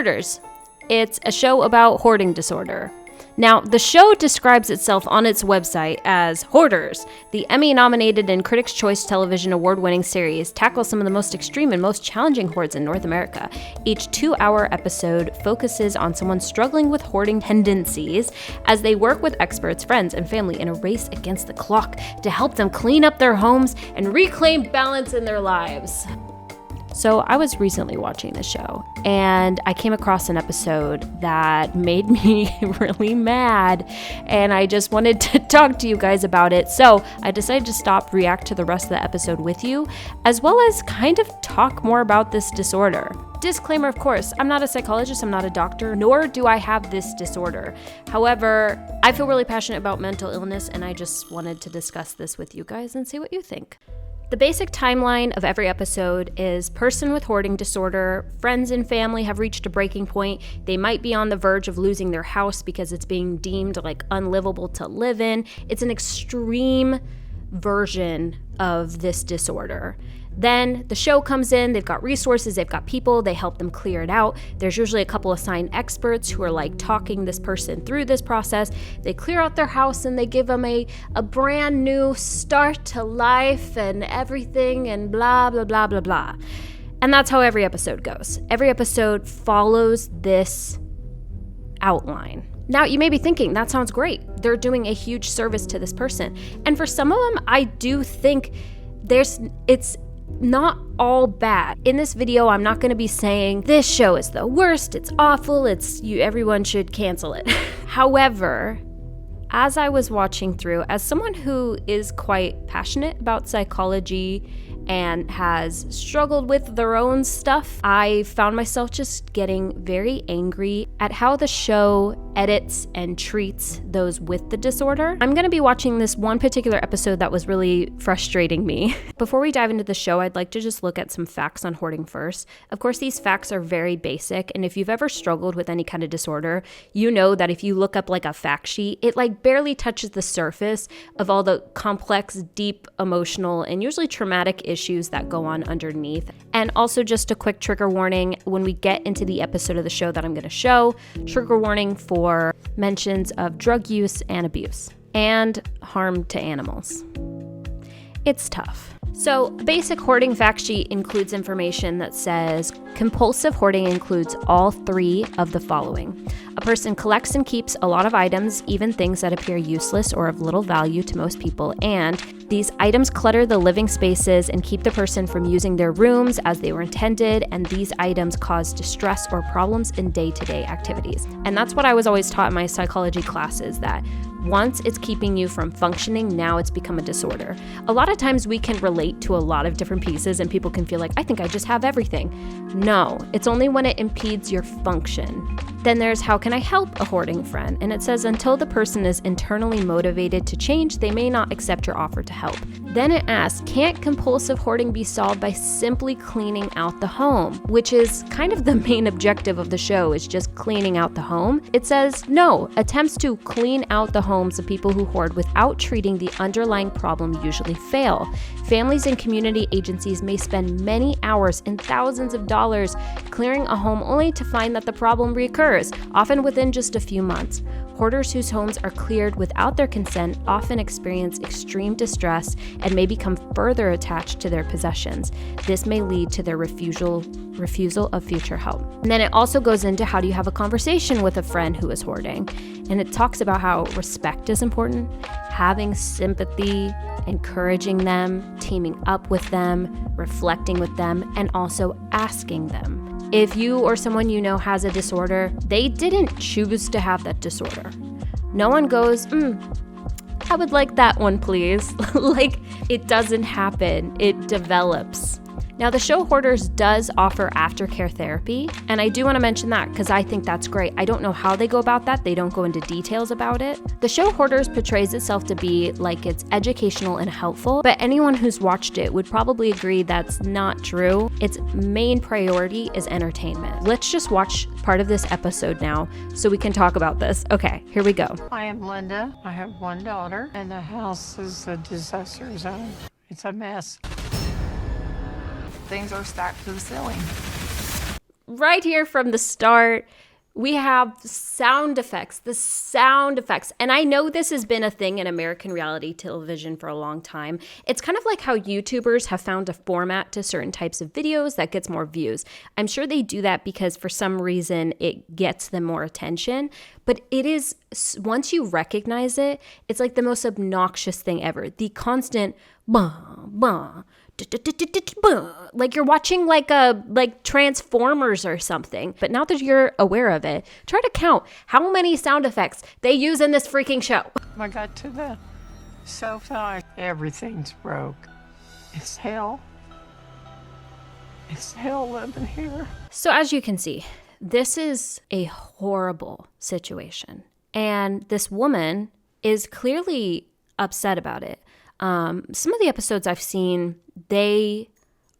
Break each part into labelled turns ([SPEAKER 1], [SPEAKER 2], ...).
[SPEAKER 1] Hoarders. It's a show about hoarding disorder. Now, the show describes itself on its website as Hoarders. The Emmy-nominated and Critics' Choice Television Award-winning series tackles some of the most extreme and most challenging hoards in North America. Each 2-hour episode focuses on someone struggling with hoarding tendencies as they work with experts, friends, and family in a race against the clock to help them clean up their homes and reclaim balance in their lives. So I was recently watching the show and I came across an episode that made me really mad, and I just wanted to talk to you guys about it. So I decided to stop, react to the rest of the episode with you, as well as kind of talk more about this disorder. Disclaimer, of course, I'm not a psychologist, I'm not a doctor, nor do I have this disorder. However, I feel really passionate about mental illness, and I just wanted to discuss this with you guys and see what you think. The basic timeline of every episode is person with hoarding disorder, friends and family have reached a breaking point. They might be on the verge of losing their house because it's being deemed like unlivable to live in. It's an extreme version of this disorder. Then the show comes in, they've got resources, they've got people, they help them clear it out. There's usually a couple assigned experts who are like talking this person through this process. They clear out their house and they give them a brand new start to life and everything and blah, blah, blah, blah, blah. And that's how every episode goes. Every episode follows this outline. Now, you may be thinking, that sounds great. They're doing a huge service to this person. And for some of them, I do think it's not all bad. In this video, I'm not going to be saying this show is the worst, it's awful, everyone should cancel it. However, as I was watching through, as someone who is quite passionate about psychology and has struggled with their own stuff, I found myself just getting very angry at how the show edits and treats those with the disorder. I'm going to be watching this one particular episode that was really frustrating me. Before we dive into the show, I'd like to just look at some facts on hoarding first. Of course, these facts are very basic, and if you've ever struggled with any kind of disorder, you know that if you look up like a fact sheet, it like barely touches the surface of all the complex, deep, emotional, and usually traumatic issues that go on underneath. And also just a quick trigger warning, when we get into the episode of the show that I'm going to show, trigger warning for mentions of drug use and abuse and harm to animals. It's tough. So, a basic hoarding fact sheet includes information that says compulsive hoarding includes all three of the following. A person collects and keeps a lot of items, even things that appear useless or of little value to most people, and these items clutter the living spaces and keep the person from using their rooms as they were intended, and these items cause distress or problems in day-to-day activities. And that's what I was always taught in my psychology classes, that once it's keeping you from functioning, now it's become a disorder. A lot of times we can relate to a lot of different pieces and people can feel like, I think I just have everything. No, it's only when it impedes your function. Then there's how can I help a hoarding friend? And it says until the person is internally motivated to change, they may not accept your offer to help. Then it asks, can't compulsive hoarding be solved by simply cleaning out the home? Which is kind of the main objective of the show, is just cleaning out the home. It says no, attempts to clean out the homes of people who hoard without treating the underlying problem usually fail. Families and community agencies may spend many hours and thousands of dollars clearing a home only to find that the problem reoccurs, often within just a few months. Hoarders whose homes are cleared without their consent often experience extreme distress and may become further attached to their possessions. This may lead to their refusal of future help. And then it also goes into how do you have a conversation with a friend who is hoarding. And it talks about how respect is important, having sympathy, encouraging them, teaming up with them, reflecting with them, and also asking them. If you or someone you know has a disorder, they didn't choose to have that disorder. No one goes, I would like that one, please. Like, it doesn't happen. It develops. Now, the show Hoarders does offer aftercare therapy, and I do want to mention that because I think that's great. I don't know how they go about that. They don't go into details about it. The show Hoarders portrays itself to be like it's educational and helpful, but anyone who's watched it would probably agree that's not true. Its main priority is entertainment. Let's just watch part of this episode now so we can talk about this. Okay, here we go.
[SPEAKER 2] I am Linda. I have one daughter, and the house is a disaster zone. It's a mess. Things are stacked to the ceiling.
[SPEAKER 1] right here from the start, we have sound effects, And I know this has been a thing in American reality television for a long time. It's kind of like how YouTubers have found a format to certain types of videos that gets more views. I'm sure they do that because for some reason it gets them more attention. But it is, once you recognize it, it's like the most obnoxious thing ever. The constant bah, bah, like you're watching like Transformers or something. But now that you're aware of it, try to count how many sound effects they use in this freaking show.
[SPEAKER 2] I got to the sofa. Everything's broke. It's hell. It's hell living here.
[SPEAKER 1] So as you can see, this is a horrible situation. And this woman is clearly upset about it. Some of the episodes I've seen, they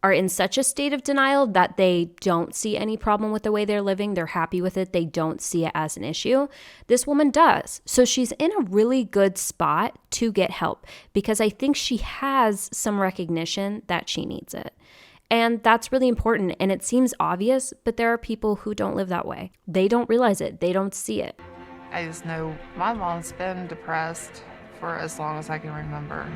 [SPEAKER 1] are in such a state of denial that they don't see any problem with the way they're living. They're happy with it. They don't see it as an issue. This woman does. So she's in a really good spot to get help because I think she has some recognition that she needs it. And that's really important. And it seems obvious, but there are people who don't live that way. They don't realize it. They don't see it.
[SPEAKER 3] I just know my mom's been depressed for as long as I can remember.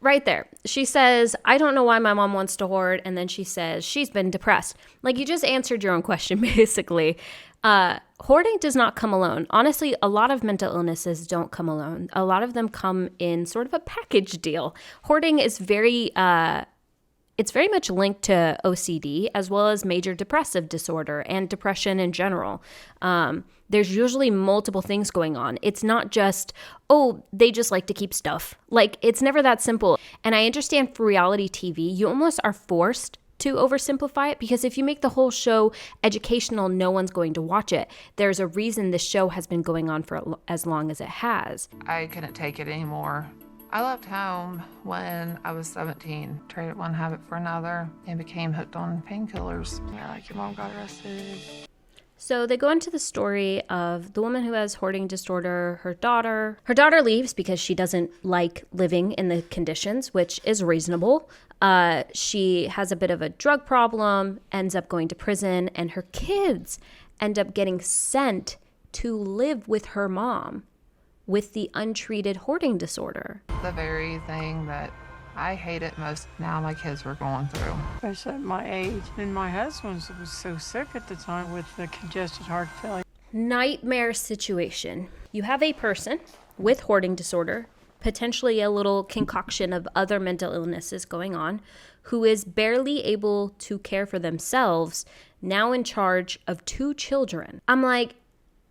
[SPEAKER 1] Right there. She says, I don't know why my mom wants to hoard. And then she says, she's been depressed. Like, you just answered your own question, basically. Hoarding does not come alone. Honestly, a lot of mental illnesses don't come alone. A lot of them come in sort of a package deal. Hoarding is it's very much linked to OCD as well as major depressive disorder and depression in general. There's usually multiple things going on. It's not just, oh, they just like to keep stuff. Like, it's never that simple. And I understand for reality TV, you almost are forced to oversimplify it because if you make the whole show educational, no one's going to watch it. There's a reason this show has been going on for as long as it has.
[SPEAKER 3] I couldn't take it anymore. I left home when I was 17, traded one habit for another, and became hooked on painkillers. Yeah, like your mom got arrested.
[SPEAKER 1] So they go into the story of the woman who has hoarding disorder, her daughter. Her daughter leaves because she doesn't like living in the conditions, which is reasonable. She has a bit of a drug problem, ends up going to prison, and her kids end up getting sent to live with her mom with the untreated hoarding disorder.
[SPEAKER 3] The very thing that I hated most now my kids were going through.
[SPEAKER 2] Especially at my age. And my husband was so sick at the time with the congested heart failure.
[SPEAKER 1] Nightmare situation. You have a person with hoarding disorder, potentially a little concoction of other mental illnesses going on, who is barely able to care for themselves, now in charge of 2 children. I'm like,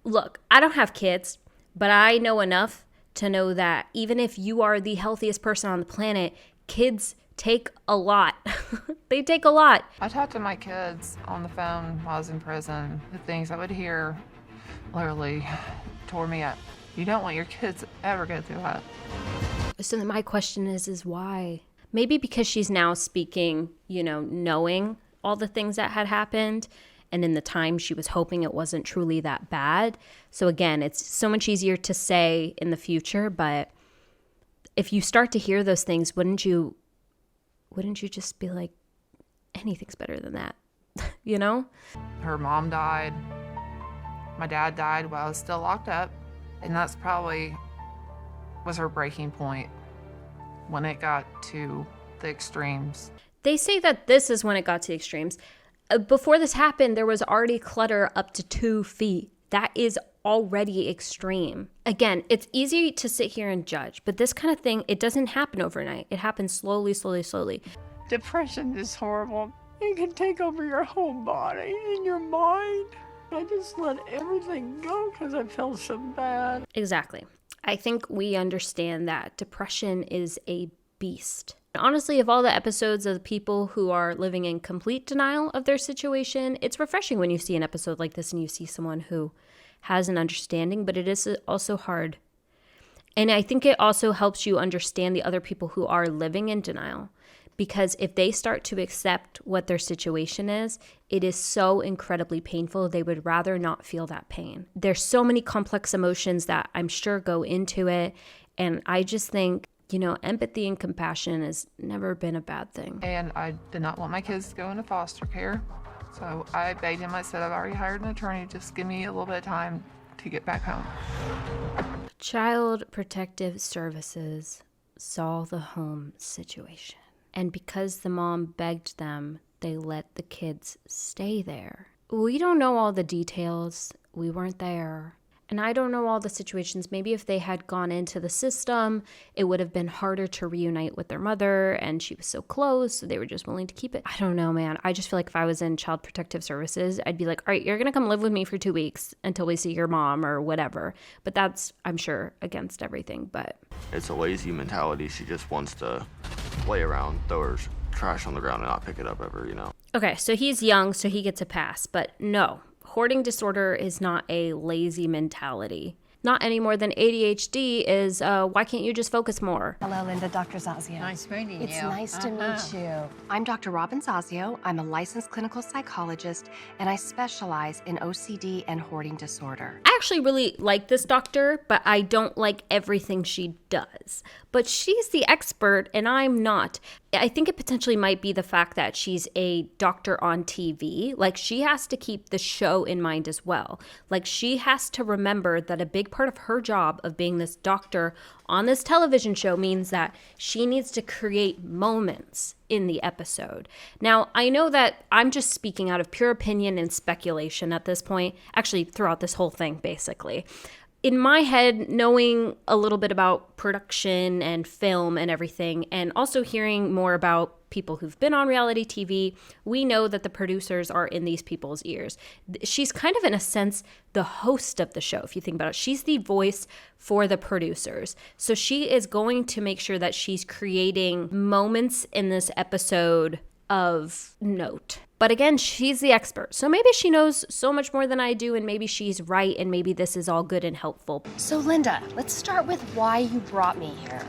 [SPEAKER 1] look, I don't have kids, but I know enough to know that even if you are the healthiest person on the planet, kids take a lot. They take a lot.
[SPEAKER 3] I talked to my kids on the phone while I was in prison. The things I would hear literally tore me up. You don't want your kids to ever go through that.
[SPEAKER 1] So then my question is why? Maybe because she's now speaking, knowing all the things that had happened. And in the time she was hoping it wasn't truly that bad. So again, it's so much easier to say in the future, but if you start to hear those things, wouldn't you just be like, anything's better than that,
[SPEAKER 3] Her mom died. My dad died while I was still locked up. And that's probably was her breaking point when it got to the extremes.
[SPEAKER 1] They say that this is when it got to the extremes. Before this happened, there was already clutter up to 2 feet. That is already extreme. Again, it's easy to sit here and judge, but this kind of thing, it doesn't happen overnight. It happens slowly, slowly, slowly.
[SPEAKER 2] Depression is horrible. It can take over your whole body and your mind. I just let everything go because I felt so bad.
[SPEAKER 1] Exactly. I think we understand that depression is a beast. Honestly, of all the episodes of the people who are living in complete denial of their situation, it's refreshing when you see an episode like this and you see someone who has an understanding, but it is also hard. And I think it also helps you understand the other people who are living in denial, because if they start to accept what their situation is, it is so incredibly painful. They would rather not feel that pain. There's so many complex emotions that I'm sure go into it. And I just think, empathy and compassion has never been a bad thing.
[SPEAKER 3] And I did not want my kids to go into foster care. So I begged him, I said, I've already hired an attorney, just give me a little bit of time to get back home.
[SPEAKER 1] Child Protective Services saw the home situation. And because the mom begged them, they let the kids stay there. We don't know all the details. We weren't there. And I don't know all the situations. Maybe if they had gone into the system, it would have been harder to reunite with their mother, and she was so close, so they were just willing to keep it. I don't know, man. I just feel like if I was in Child Protective Services, I'd be like, all right, you're going to come live with me for 2 weeks until we see your mom or whatever. But that's, I'm sure, against everything. But
[SPEAKER 4] it's a lazy mentality. She just wants to play around, throw her trash on the ground and not pick it up ever, you know?
[SPEAKER 1] Okay, so he's young, so he gets a pass. But no. Hoarding disorder is not a lazy mentality. Not any more than ADHD is, why can't you just focus more?
[SPEAKER 5] Hello, Linda, Dr. Zazio.
[SPEAKER 2] Nice meeting you.
[SPEAKER 5] It's nice to meet you. I'm Dr. Robin Zazio. I'm a licensed clinical psychologist, and I specialize in OCD and hoarding disorder.
[SPEAKER 1] I actually really like this doctor, but I don't like everything she does. But she's the expert, and I'm not. I think it potentially might be the fact that she's a doctor on TV. Like, she has to keep the show in mind as well. Like, she has to remember that a big part of her job of being this doctor on this television show means that she needs to create moments in the episode. Now, I know that I'm just speaking out of pure opinion and speculation at this point, actually throughout this whole thing, basically. In my head, knowing a little bit about production and film and everything, and also hearing more about people who've been on reality TV, we know that the producers are in these people's ears. She's kind of, in a sense, the host of the show, if you think about it. She's the voice for the producers. So she is going to make sure that she's creating moments in this episode of note. But again, she's the expert. So maybe she knows so much more than I do, and maybe she's right, and maybe this is all good and helpful.
[SPEAKER 5] So, Linda, let's start with why you brought me here.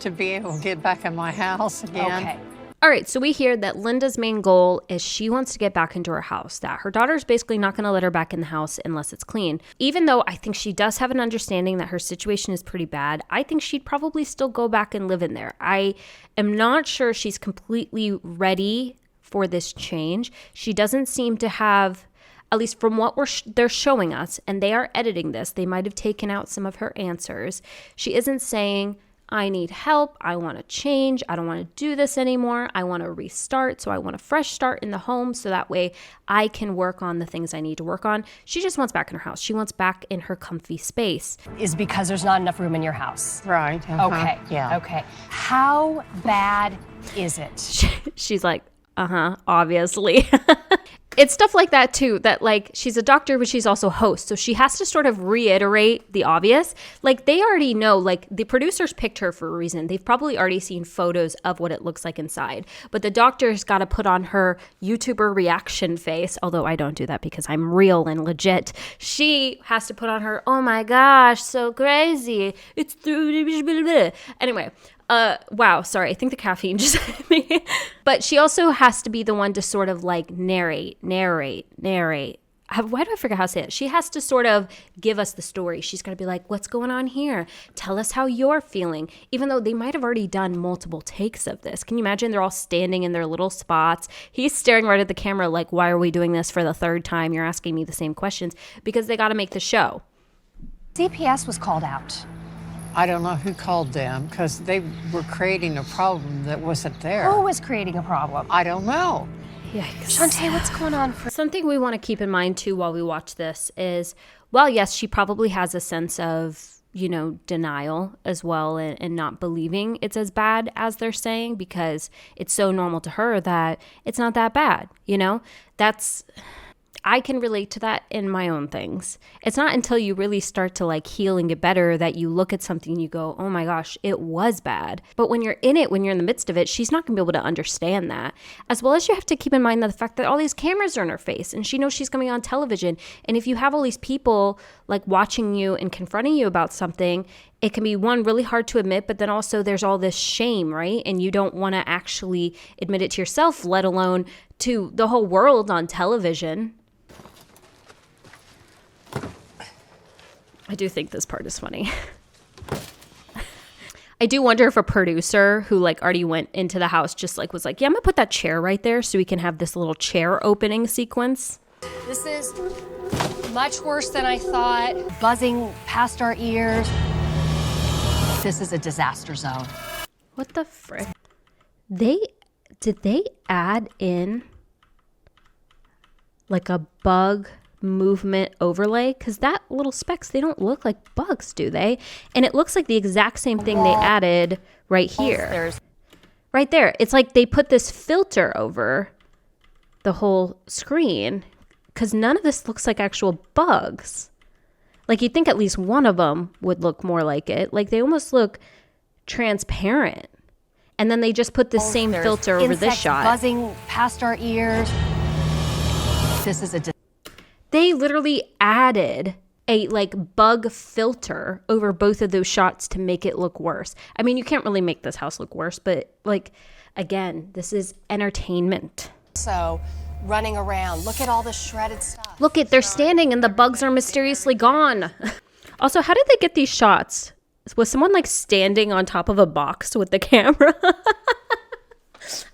[SPEAKER 2] To be able to get back in my house again.
[SPEAKER 5] Okay.
[SPEAKER 1] All right, so we hear that Linda's main goal is she wants to get back into her house, that her daughter's basically not going to let her back in the house unless it's clean. Even though I think she does have an understanding that her situation is pretty bad, I think she'd probably still go back and live in there. I am not sure she's completely ready for this change. She doesn't seem to have, at least from what they're showing us, and they are editing this, they might have taken out some of her answers. She isn't saying, I need help, I want to change, I don't want to do this anymore, I want to restart, so I want a fresh start in the home so that way I can work on the things I need to work on. She just wants back in her house. She wants back in her comfy space.
[SPEAKER 5] Is because there's not enough room in your house.
[SPEAKER 2] Right.
[SPEAKER 5] Okay.
[SPEAKER 2] Yeah.
[SPEAKER 5] Okay. How bad is it?
[SPEAKER 1] She's like, obviously. It's stuff like that too, that like she's a doctor, but she's also a host. So she has to sort of reiterate the obvious. Like they already know, like the producers picked her for a reason. They've probably already seen photos of what it looks like inside. But the doctor's got to put on her YouTuber reaction face, although I don't do that because I'm real and legit. She has to put on her, oh my gosh, so crazy. It's through. Anyway. Wow, sorry, I think the caffeine just hit me. But she also has to be the one to sort of like narrate. Why do I forget how to say it? She has to sort of give us the story. She's got to be like, what's going on here? Tell us how you're feeling. Even though they might have already done multiple takes of this. Can you imagine? They're all standing in their little spots. He's staring right at the camera like, why are we doing this for the third time? You're asking me the same questions. Because they got to make the show.
[SPEAKER 5] CPS was called out.
[SPEAKER 2] I don't know who called them because they were creating a problem that wasn't there.
[SPEAKER 5] Who was creating a problem?
[SPEAKER 2] I don't know.
[SPEAKER 1] Yikes.
[SPEAKER 5] Shantae, what's going on?
[SPEAKER 1] Something we want to keep in mind too while we watch this is, well, yes, she probably has a sense of, denial as well and not believing it's as bad as they're saying because it's so normal to her that it's not that bad, I can relate to that in my own things. It's not until you really start to like heal and get better that you look at something and you go, oh my gosh, it was bad. But when you're in it, when you're in the midst of it, she's not gonna be able to understand that. As well as you have to keep in mind the fact that all these cameras are in her face and she knows she's coming on television. And if you have all these people like watching you and confronting you about something, it can be one, really hard to admit, but then also there's all this shame, right? And you don't want to actually admit it to yourself, let alone to the whole world on television. I do think this part is funny. I do wonder if a producer who like already went into the house just like was like, yeah, I'm gonna put that chair right there so we can have this little chair opening sequence.
[SPEAKER 5] This is much worse than I thought. Buzzing past our ears. This is a disaster zone.
[SPEAKER 1] What the frick? Did they add in like a bug movement overlay? Because that little specks, they don't look like bugs, do they? And it looks like the exact same thing they added right here. Right there. It's like they put this filter over the whole screen because none of this looks like actual bugs. Like you'd think at least one of them would look more like it. Like they almost look transparent. And then they just put the same filter over this shot.
[SPEAKER 5] Buzzing past our ears. This is
[SPEAKER 1] They literally added a like bug filter over both of those shots to make it look worse. I mean, you can't really make this house look worse, but like, again, this is entertainment.
[SPEAKER 5] So running around. Look at all the shredded stuff.
[SPEAKER 1] Look at, they're standing and the bugs are mysteriously gone. Also, how did they get these shots? Was someone like standing on top of a box with the camera?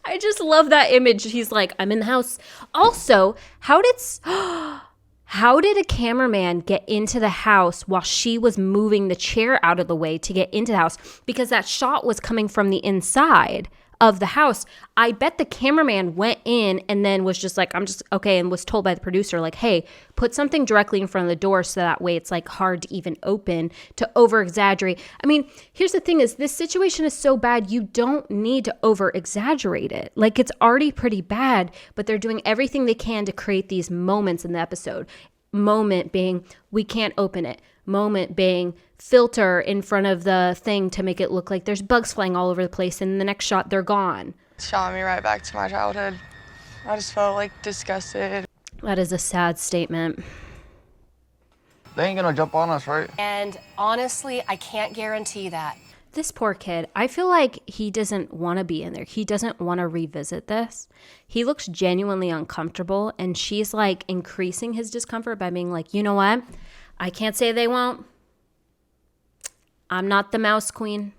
[SPEAKER 1] I just love that image. He's like, I'm in the house. Also, how did a cameraman get into the house while she was moving the chair out of the way to get into the house? Because that shot was coming from the inside of the house. I bet the cameraman went in and then was just like, I'm just okay, and was told by the producer like, hey, put something directly in front of the door so that way it's like hard to even open, to over exaggerate. I mean, here's the thing is this situation is so bad you don't need to over exaggerate it. Like it's already pretty bad, but they're doing everything they can to create these moments in the episode. Moment being, we can't open it. Moment being, filter in front of the thing to make it look like there's bugs flying all over the place, and in the next shot they're gone.
[SPEAKER 6] Shot me right back to my childhood. I just felt like disgusted.
[SPEAKER 1] That is a sad statement.
[SPEAKER 4] They ain't gonna jump on us, right?
[SPEAKER 5] And honestly, I can't guarantee that.
[SPEAKER 1] This poor kid, I feel like he doesn't want to be in there. He doesn't want to revisit this. He looks genuinely uncomfortable, and she's like increasing his discomfort by being like, you know what? I can't say they won't. I'm not the mouse queen.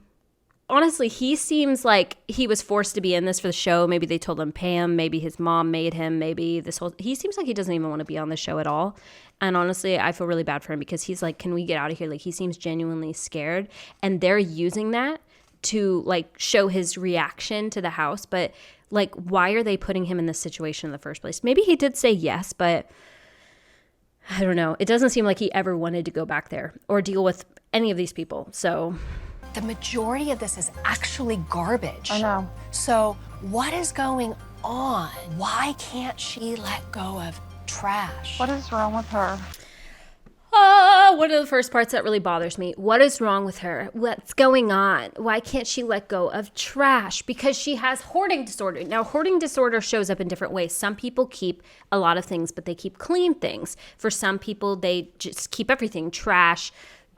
[SPEAKER 1] Honestly, he seems like he was forced to be in this for the show. Maybe they told him pay him. Maybe his mom made him. Maybe this whole... He seems like he doesn't even want to be on the show at all. And honestly, I feel really bad for him because he's like, can we get out of here? Like, he seems genuinely scared. And they're using that to, like, show his reaction to the house. But, like, why are they putting him in this situation in the first place? Maybe he did say yes, but... I don't know. It doesn't seem like he ever wanted to go back there or deal with any of these people. So...
[SPEAKER 5] The majority of this is actually garbage.
[SPEAKER 6] I know.
[SPEAKER 5] So what is going on? Why can't she let go of trash?
[SPEAKER 6] What is wrong with her?
[SPEAKER 1] One of the first parts that really bothers me. What is wrong with her? What's going on? Why can't she let go of trash? Because she has hoarding disorder. Now, hoarding disorder shows up in different ways. Some people keep a lot of things, but they keep clean things. For some people, they just keep everything, trash,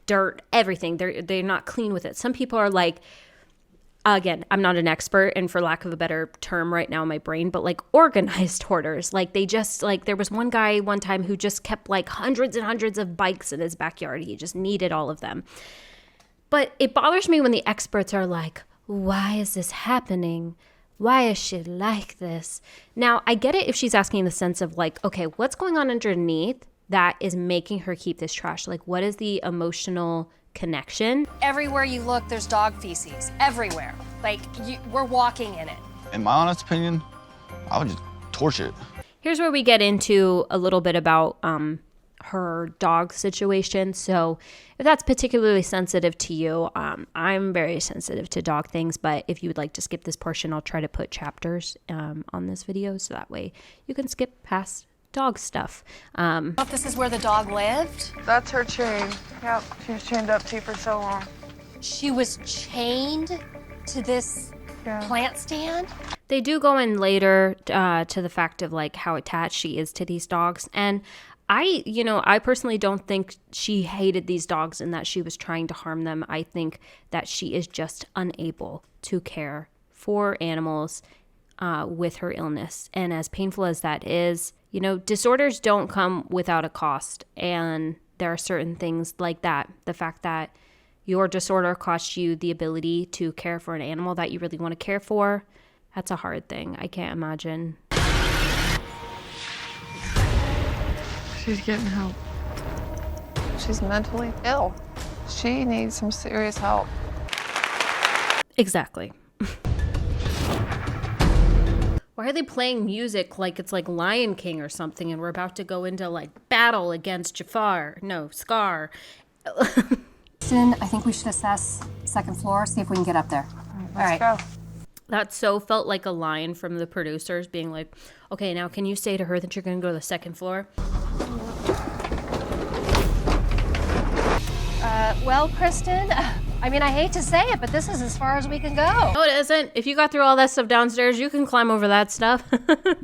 [SPEAKER 1] dirt, everything. They're not clean with it. Some people are like, again, I'm not an expert, and for lack of a better term right now in my brain, but like organized hoarders. Like they just like, there was one guy one time who just kept like hundreds and hundreds of bikes in his backyard. He just needed all of them. But it bothers me when the experts are like, why is this happening? Why is she like this? Now, I get it if she's asking in the sense of like, okay, what's going on underneath that is making her keep this trash? Like, what is the emotional connection?
[SPEAKER 5] Everywhere you look, there's dog feces. Everywhere. Like, we're walking in it.
[SPEAKER 4] In my honest opinion, I would just torch it.
[SPEAKER 1] Here's where we get into a little bit about her dog situation. So if that's particularly sensitive to you, I'm very sensitive to dog things, but if you would like to skip this portion, I'll try to put chapters on this video so that way you can skip past dog stuff.
[SPEAKER 5] If this is where the dog lived?
[SPEAKER 6] That's her chain. Yep, she was chained up to for so long.
[SPEAKER 5] She was chained to this plant stand?
[SPEAKER 1] They do go in later to the fact of like how attached she is to these dogs. And I personally don't think she hated these dogs and that she was trying to harm them. I think that she is just unable to care for animals with her illness. And as painful as that is, disorders don't come without a cost. And there are certain things like that. The fact that, your disorder costs you the ability to care for an animal that you really want to care for, that's a hard thing. I can't imagine.
[SPEAKER 6] She's getting help.
[SPEAKER 3] She's mentally ill. She needs some serious help.
[SPEAKER 1] Exactly. Why are they playing music like it's like Lion King or something and we're about to go into like battle against Scar?
[SPEAKER 7] I think we should assess second floor, see if we can get up there.
[SPEAKER 3] Let's go.
[SPEAKER 1] That so felt like a line from the producers being like, okay, now can you say to her that you're going to go to the second floor?
[SPEAKER 7] Well, Kristen, I mean, I hate to say it, but this is as far as we can go.
[SPEAKER 1] No, it isn't. If you got through all that stuff downstairs, you can climb over that stuff.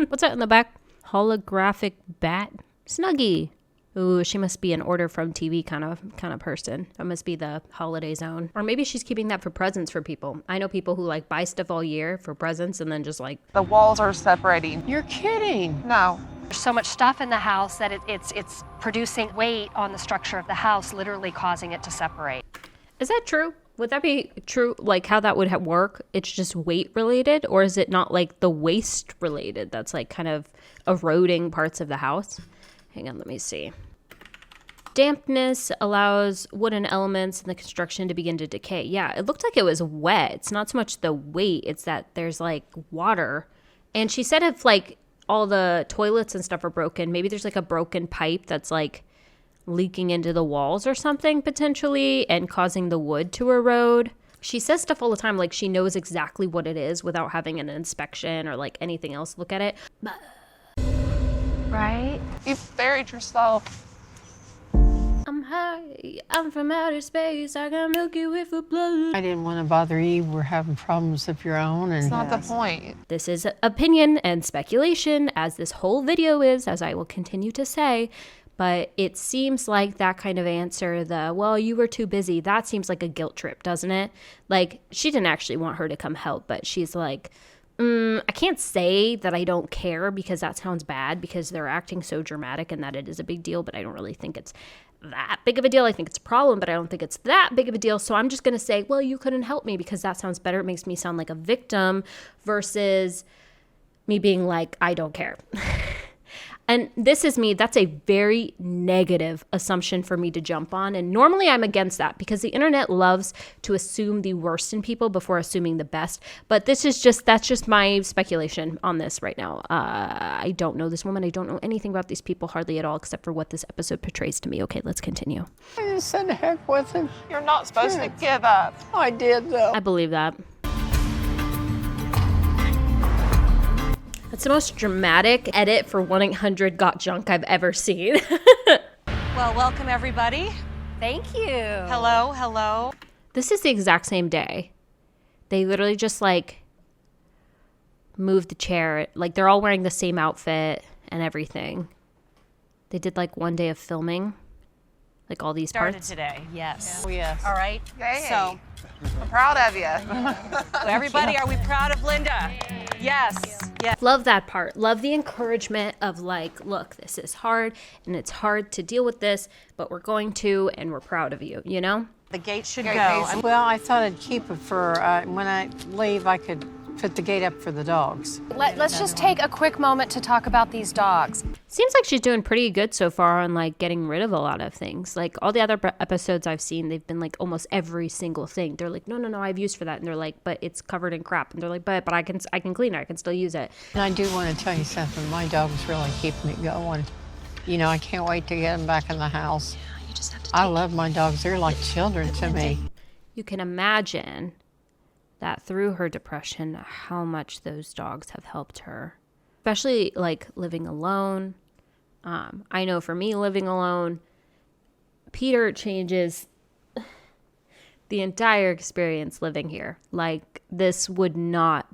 [SPEAKER 1] What's that in the back? Holographic bat? Snuggie. Ooh, she must be an order from TV kind of person. That must be the holiday zone. Or maybe she's keeping that for presents for people. I know people who like buy stuff all year for presents and then just like...
[SPEAKER 3] The walls are separating.
[SPEAKER 2] You're kidding.
[SPEAKER 3] No.
[SPEAKER 7] There's so much stuff in the house that it's producing weight on the structure of the house, literally causing it to separate.
[SPEAKER 1] Is that true? Would that be true, like how that would work? It's just weight related, or is it not like the waste related that's like kind of eroding parts of the house? Hang on, let me see. Dampness allows wooden elements in the construction to begin to decay. Yeah, it looked like it was wet. It's not so much the weight, it's that there's like water. And she said if like all the toilets and stuff are broken, maybe there's like a broken pipe that's like leaking into the walls or something potentially and causing the wood to erode. She says stuff all the time like she knows exactly what it is without having an inspection or like anything else look at it.
[SPEAKER 7] Right?
[SPEAKER 3] You buried yourself.
[SPEAKER 1] I'm high, I'm from outer space, I got Milky Way for blood.
[SPEAKER 2] I didn't want to bother you. We're having problems of your own. And
[SPEAKER 3] It's not the point.
[SPEAKER 1] This is opinion and speculation, as this whole video is, as I will continue to say. But it seems like that kind of answer, well, you were too busy, that seems like a guilt trip, doesn't it? Like, she didn't actually want her to come help, but she's like, I can't say that I don't care because that sounds bad because they're acting so dramatic and that it is a big deal, but I don't really think it's that big of a deal. I think it's a problem, but I don't think it's that big of a deal. So I'm just going to say, well, you couldn't help me because that sounds better. It makes me sound like a victim versus me being like, I don't care. And this is me. That's a very negative assumption for me to jump on. And normally I'm against that because the internet loves to assume the worst in people before assuming the best. But that's just my speculation on this right now. I don't know this woman. I don't know anything about these people hardly at all except for what this episode portrays to me. Okay, let's continue.
[SPEAKER 2] I just said heck with him.
[SPEAKER 3] You're not supposed to give up.
[SPEAKER 2] I did, though.
[SPEAKER 1] I believe that. That's the most dramatic edit for 1-800-GOT-JUNK I've ever seen.
[SPEAKER 8] Well, welcome everybody.
[SPEAKER 7] Thank you.
[SPEAKER 8] Hello.
[SPEAKER 1] This is the exact same day. They literally just like moved the chair. Like they're all wearing the same outfit and everything. They did like one day of filming. Like all these
[SPEAKER 8] Started
[SPEAKER 1] parts.
[SPEAKER 8] today, yes.
[SPEAKER 2] Oh, yes.
[SPEAKER 8] All right.
[SPEAKER 3] Yay.
[SPEAKER 8] So,
[SPEAKER 3] I'm proud of you.
[SPEAKER 8] everybody, are we proud of Linda? Yes. Yes.
[SPEAKER 1] Love that part. Love the encouragement of like, look, this is hard and it's hard to deal with this, but we're going to, and we're proud of you, you know?
[SPEAKER 8] The gate should
[SPEAKER 3] Gate
[SPEAKER 8] go.
[SPEAKER 3] needs-
[SPEAKER 2] Well, I thought I'd keep it for when I leave, I could put the gate up for the dogs.
[SPEAKER 7] Let's just take a quick moment to talk about these dogs.
[SPEAKER 1] Seems like she's doing pretty good so far on like getting rid of a lot of things. Like all the other episodes I've seen, they've been like almost every single thing. They're like, no, I have use for that. And they're like, but it's covered in crap. And they're like, but I can clean it. I can still use it.
[SPEAKER 2] And I do want to tell you something. My dogs really keep me going. You know, I can't wait to get them back in the house. I love my dogs. They're like children to me.
[SPEAKER 1] You can imagine that through her depression, how much those dogs have helped her, especially like living alone. I know for me, living alone, Peter changes the entire experience living here. Like this would not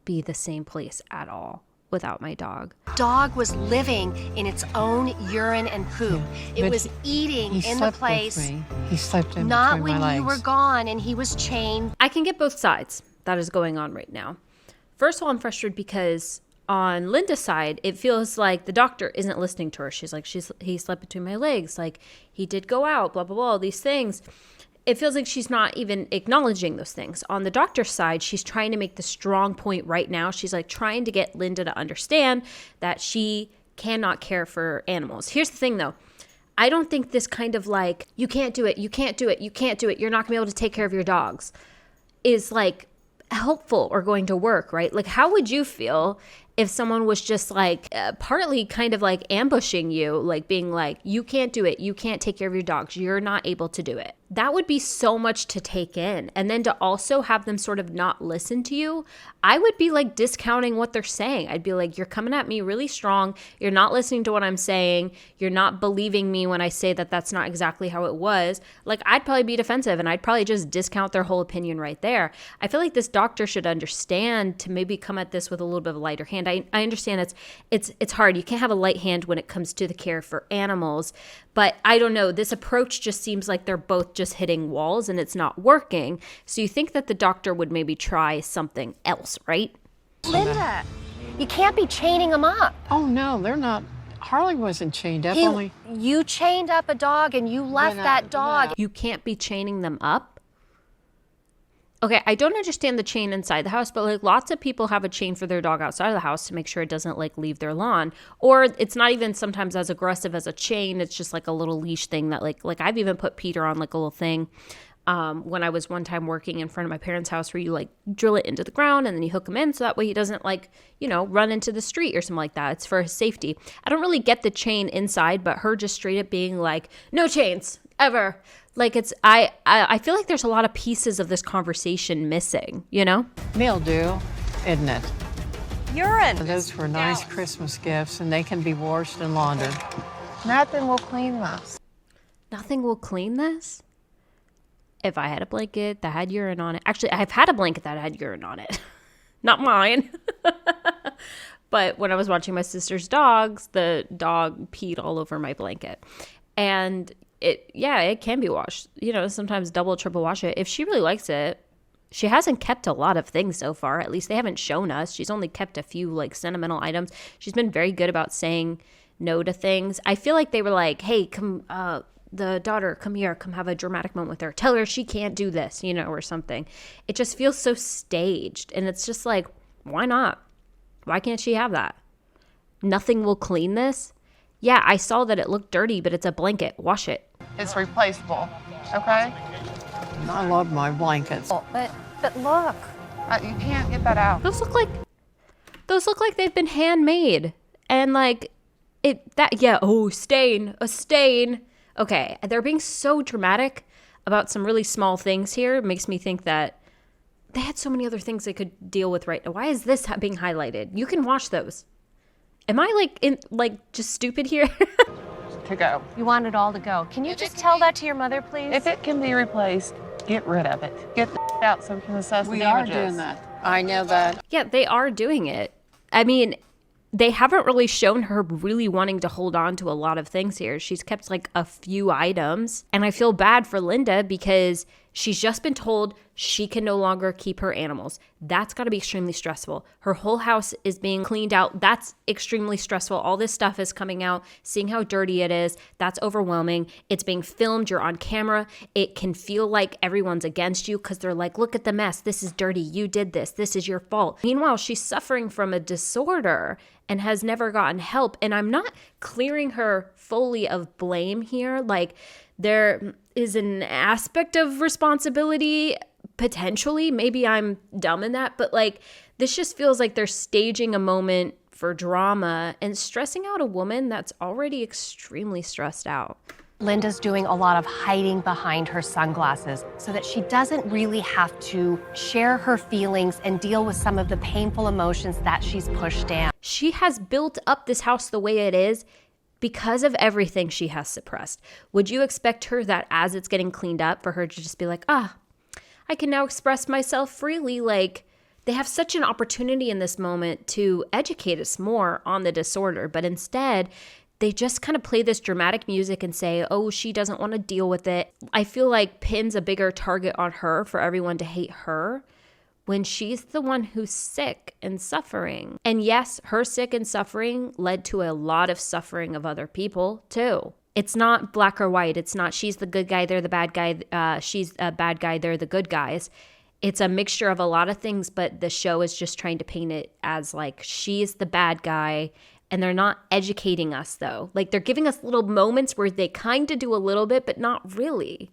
[SPEAKER 1] be the same place at all without my dog.
[SPEAKER 7] Dog was living in its own urine and poop. It
[SPEAKER 2] But
[SPEAKER 7] was eating
[SPEAKER 2] He
[SPEAKER 7] in the
[SPEAKER 2] slept
[SPEAKER 7] place.
[SPEAKER 2] with me. He slept in
[SPEAKER 7] Not
[SPEAKER 2] between
[SPEAKER 7] when
[SPEAKER 2] my
[SPEAKER 7] you were
[SPEAKER 2] legs.
[SPEAKER 7] gone and he was chained.
[SPEAKER 1] I can get both sides that is going on right now. First of all, I'm frustrated because on Linda's side, it feels like the doctor isn't listening to her. She's like, he slept between my legs. Like he did go out, blah, blah, blah, all these things. it feels like she's not even acknowledging those things. On the doctor's side, she's trying to make the strong point right now. She's like trying to get Linda to understand that she cannot care for animals. Here's the thing though. I don't think this kind of like, you can't do it, you can't do it, you can't do it, you're not gonna be able to take care of your dogs is like helpful or going to work, right? Like, how would you feel if someone was just like partly kind of like ambushing you, like being like, you can't do it, you can't take care of your dogs, you're not able to do it? That would be so much to take in. And then to also have them sort of not listen to you, I would be like discounting what they're saying. I'd be like, you're coming at me really strong. You're not listening to what I'm saying. You're not believing me when I say that that's not exactly how it was. Like, I'd probably be defensive and I'd probably just discount their whole opinion right there. I feel like this doctor should understand to maybe come at this with a little bit of a lighter hand. I understand it's hard. You can't have a light hand when it comes to the care for animals. But I don't know. This approach just seems like they're both just hitting walls and it's not working. So you think that the doctor would maybe try something else, right?
[SPEAKER 5] Linda, you can't be chaining them up.
[SPEAKER 2] Oh, no, they're not. Harley wasn't chained up.
[SPEAKER 5] You chained up a dog and you left that dog.
[SPEAKER 1] You can't be chaining them up? Okay, I don't understand the chain inside the house, but like lots of people have a chain for their dog outside of the house to make sure it doesn't like leave their lawn. Or it's not even sometimes as aggressive as a chain. It's just like a little leash thing that like I've even put Peter on like a little thing when I was one time working in front of my parents' house where you like drill it into the ground and then you hook him in so that way he doesn't like, you know, run into the street or something like that. It's for his safety. I don't really get the chain inside, but her just straight up being like, no chains ever. Like it's, I feel like there's a lot of pieces of this conversation missing, you know?
[SPEAKER 2] Mildew, isn't it?
[SPEAKER 8] Urine.
[SPEAKER 2] Those were nice Christmas gifts, and they can be washed and laundered.
[SPEAKER 6] Nothing will clean this.
[SPEAKER 1] Nothing will clean this? If I had a blanket that had urine on it. Actually, I've had a blanket that had urine on it. Not mine. But when I was watching my sister's dogs, the dog peed all over my blanket. And it can be washed. You know, sometimes double, triple wash it. If she really likes it. She hasn't kept a lot of things so far. At least they haven't shown us. She's only kept a few like sentimental items. She's been very good about saying no to things. I feel like they were like, hey, come, the daughter, come here, come have a dramatic moment with her. Tell her she can't do this, you know, or something. It just feels so staged. And it's just like, why not? Why can't she have that? Nothing will clean this? Yeah, I saw that it looked dirty, but it's a blanket. Wash it.
[SPEAKER 6] It's replaceable, okay?
[SPEAKER 2] I love my blankets.
[SPEAKER 5] But look.
[SPEAKER 6] You can't get that out.
[SPEAKER 1] Those look like they've been handmade. And like a stain. Okay, they're being so dramatic about some really small things here. It makes me think that they had so many other things they could deal with right now. Why is this being highlighted? You can wash those. Am I just stupid here?
[SPEAKER 6] To go.
[SPEAKER 5] You want it all to go. Can you just tell that to your mother, please?
[SPEAKER 6] If it can be replaced, get rid of it. Get the out so we can assess the damages.
[SPEAKER 2] We are doing that. I know that.
[SPEAKER 1] Yeah, they are doing it. I mean, they haven't really shown her really wanting to hold on to a lot of things here. She's kept like a few items. And I feel bad for Linda because she's just been told she can no longer keep her animals. That's got to be extremely stressful. Her whole house is being cleaned out. That's extremely stressful. All this stuff is coming out, seeing how dirty it is. That's overwhelming. It's being filmed. You're on camera. It can feel like everyone's against you because they're like, look at the mess. This is dirty. You did this. This is your fault. Meanwhile, she's suffering from a disorder and has never gotten help. And I'm not clearing her fully of blame here. Like, there is an aspect of responsibility, potentially. Maybe I'm dumb in that, but like, this just feels like they're staging a moment for drama and stressing out a woman that's already extremely stressed out.
[SPEAKER 5] Linda's doing a lot of hiding behind her sunglasses so that she doesn't really have to share her feelings and deal with some of the painful emotions that she's pushed down.
[SPEAKER 1] She has built up this house the way it is because of everything she has suppressed. Would you expect her that as it's getting cleaned up for her to just be like, I can now express myself freely? Like, they have such an opportunity in this moment to educate us more on the disorder, but instead they just kind of play this dramatic music and say, oh, she doesn't want to deal with it. I feel like pins a bigger target on her for everyone to hate her when she's the one who's sick and suffering. And yes, her sick and suffering led to a lot of suffering of other people too. It's not black or white. It's not she's the good guy, they're the bad guy, she's a bad guy, they're the good guys. It's a mixture of a lot of things, but the show is just trying to paint it as like she's the bad guy, and they're not educating us though. Like they're giving us little moments where they kind of do a little bit, but not really.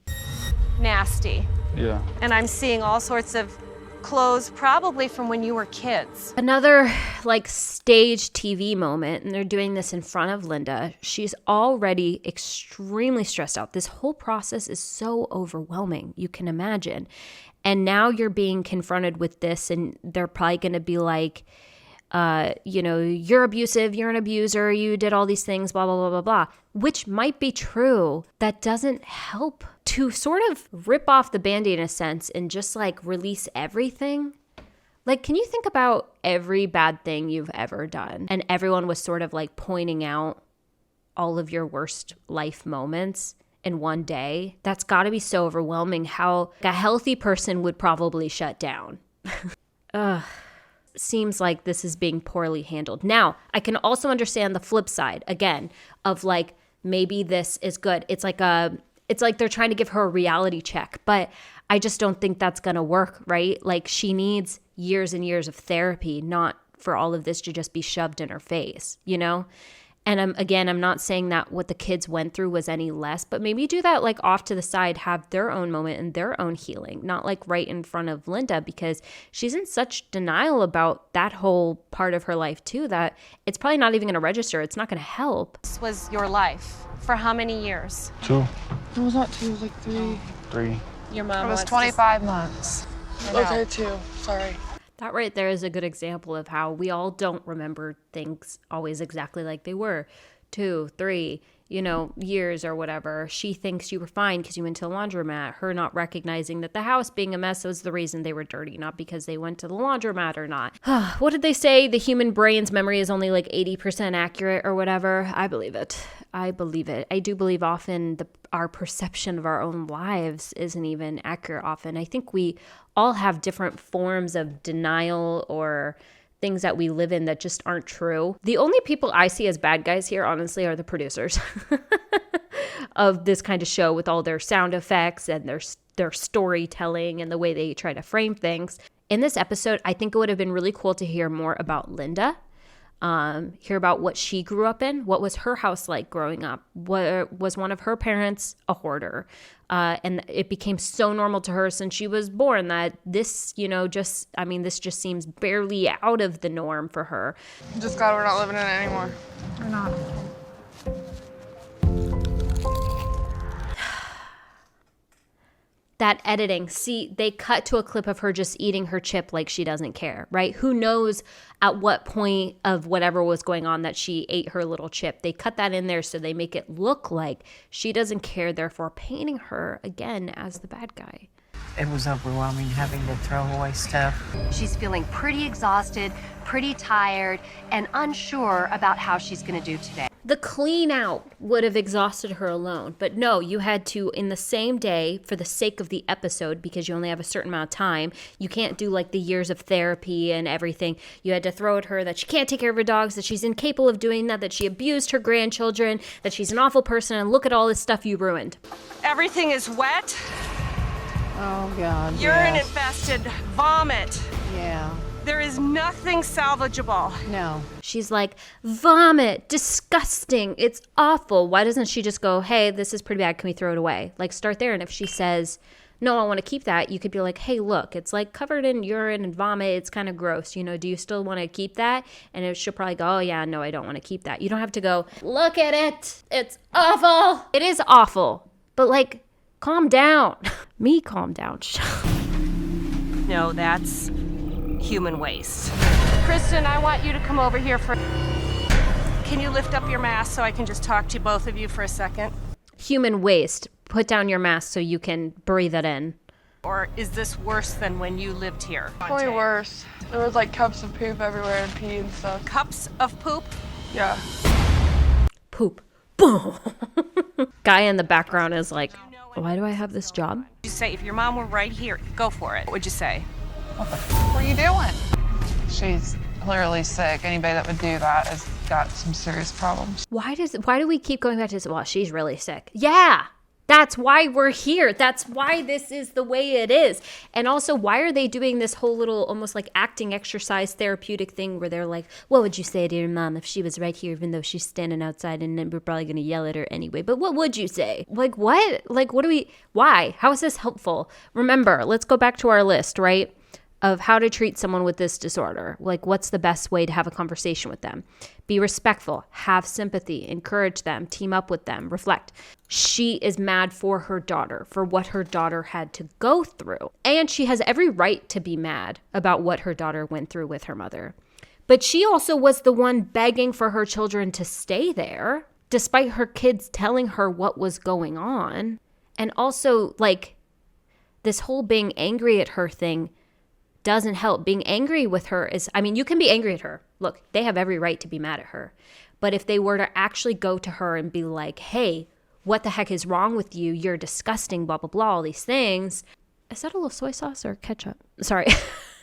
[SPEAKER 9] Nasty.
[SPEAKER 10] Yeah.
[SPEAKER 9] And I'm seeing all sorts of clothes probably from when you were kids.
[SPEAKER 1] Another like stage TV moment, and they're doing this in front of Linda. She's already extremely stressed out. This whole process is so overwhelming, you can imagine. And now you're being confronted with this, and they're probably going to be like, you're abusive, you're an abuser, you did all these things, blah, blah, blah, blah, blah, which might be true. That doesn't help to sort of rip off the Band-Aid in a sense and just like release everything. Like, can you think about every bad thing you've ever done? And everyone was sort of like pointing out all of your worst life moments in one day. That's got to be so overwhelming. How a healthy person would probably shut down. Ugh. Seems like this is being poorly handled. Now, I can also understand the flip side, again, of like, maybe this is good. It's like they're trying to give her a reality check, but I just don't think that's going to work, right? Like she needs years and years of therapy, not for all of this to just be shoved in her face, you know? And I'm not saying that what the kids went through was any less, but maybe do that like off to the side, have their own moment and their own healing, not like right in front of Linda, because she's in such denial about that whole part of her life too, that it's probably not even going to register. It's not going to help.
[SPEAKER 9] This was your life for how many years?
[SPEAKER 10] 2.
[SPEAKER 6] It was not 2, it was like 3.
[SPEAKER 10] 3.
[SPEAKER 9] Your mom
[SPEAKER 6] It was
[SPEAKER 9] wants
[SPEAKER 6] 25 months. Okay, 2. Sorry.
[SPEAKER 1] That right there is a good example of how we all don't remember things always exactly like they were. 2, 3, years or whatever. She thinks you were fine because you went to the laundromat. Her not recognizing that the house being a mess was the reason they were dirty, not because they went to the laundromat or not. What did they say? The human brain's memory is only like 80% accurate or whatever. I believe it. I do believe often our perception of our own lives isn't even accurate often. I think we all have different forms of denial or things that we live in that just aren't true. The only people I see as bad guys here, honestly, are the producers of this kind of show with all their sound effects and their storytelling and the way they try to frame things. In this episode, I think it would have been really cool to hear more about Linda. Hear about what she grew up in. What was her house like growing up? Was one of her parents a hoarder? And it became so normal to her since she was born that this, this just seems barely out of the norm for her.
[SPEAKER 6] I'm just glad we're not living in it anymore.
[SPEAKER 3] We're not.
[SPEAKER 1] That editing, see, they cut to a clip of her just eating her chip like she doesn't care, right? Who knows at what point of whatever was going on that she ate her little chip. They cut that in there so they make it look like she doesn't care, therefore painting her again as the bad guy.
[SPEAKER 11] It was overwhelming having to throw away stuff.
[SPEAKER 5] She's feeling pretty exhausted, pretty tired, and unsure about how she's going to do today.
[SPEAKER 1] The clean out would have exhausted her alone. But no, you had to, in the same day, for the sake of the episode, because you only have a certain amount of time, you can't do like the years of therapy and everything. You had to throw at her that she can't take care of her dogs, that she's incapable of doing that she abused her grandchildren, that she's an awful person, and look at all this stuff you ruined.
[SPEAKER 9] Everything is wet.
[SPEAKER 2] Oh, God.
[SPEAKER 9] Urine infested. Vomit.
[SPEAKER 2] Yeah.
[SPEAKER 9] There is nothing salvageable.
[SPEAKER 2] No.
[SPEAKER 1] She's like, vomit, disgusting, it's awful. Why doesn't she just go, hey, this is pretty bad, can we throw it away? Like, start there. And if she says, no, I want to keep that, you could be like, hey, look, it's like covered in urine and vomit. It's kind of gross. Do you still want to keep that? And she'll probably go, oh, yeah, no, I don't want to keep that. You don't have to go, look at it. It's awful. It is awful. But like, calm down. Me calm down.
[SPEAKER 9] No, that's human waste. Kristen, I want you to come over here for... Can you lift up your mask so I can just talk to both of you for a second?
[SPEAKER 1] Human waste. Put down your mask so you can breathe it in.
[SPEAKER 9] Or is this worse than when you lived here?
[SPEAKER 6] Probably worse. There was like cups of poop everywhere and pee and stuff.
[SPEAKER 9] Cups of poop?
[SPEAKER 6] Yeah.
[SPEAKER 1] Poop. Boom. Guy in the background is like, why do I have this job?
[SPEAKER 9] You say, if your mom were right here, go for it. What would you say?
[SPEAKER 3] What are you doing?
[SPEAKER 6] She's
[SPEAKER 3] clearly sick. Anybody that would do that has got some serious problems.
[SPEAKER 1] Why do we keep going back to this? Well, she's really sick. Yeah. That's why we're here. That's why this is the way it is. And also, why are they doing this whole little almost like acting exercise therapeutic thing where they're like, what would you say to your mom if she was right here, even though she's standing outside and then we're probably going to yell at her anyway? But what would you say? Like, what? Like, why? How is this helpful? Remember, let's go back to our list, right? Of how to treat someone with this disorder. Like, what's the best way to have a conversation with them? Be respectful, have sympathy, encourage them, team up with them, reflect. She is mad for her daughter, for what her daughter had to go through. And she has every right to be mad about what her daughter went through with her mother. But she also was the one begging for her children to stay there, despite her kids telling her what was going on. And also, like, this whole being angry at her thing doesn't help. Being angry with her is, I mean, you can be angry at her. Look, they have every right to be mad at her. But if they were to actually go to her and be like, hey, what the heck is wrong with you? You're disgusting, blah, blah, blah, all these things. Is that a little soy sauce or ketchup? Sorry.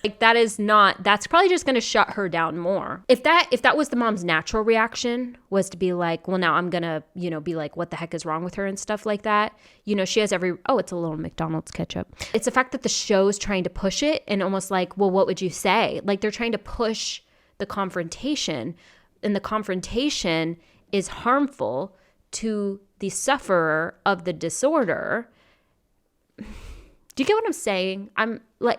[SPEAKER 1] Like, that's probably just going to shut her down more. If that was the mom's natural reaction, was to be like, well, now I'm going to, be like, what the heck is wrong with her and stuff like that. She has it's a little McDonald's ketchup. It's the fact that the show's trying to push it and almost like, well, what would you say? Like, they're trying to push the confrontation, and the confrontation is harmful to the sufferer of the disorder. Do you get what I'm saying? I'm like,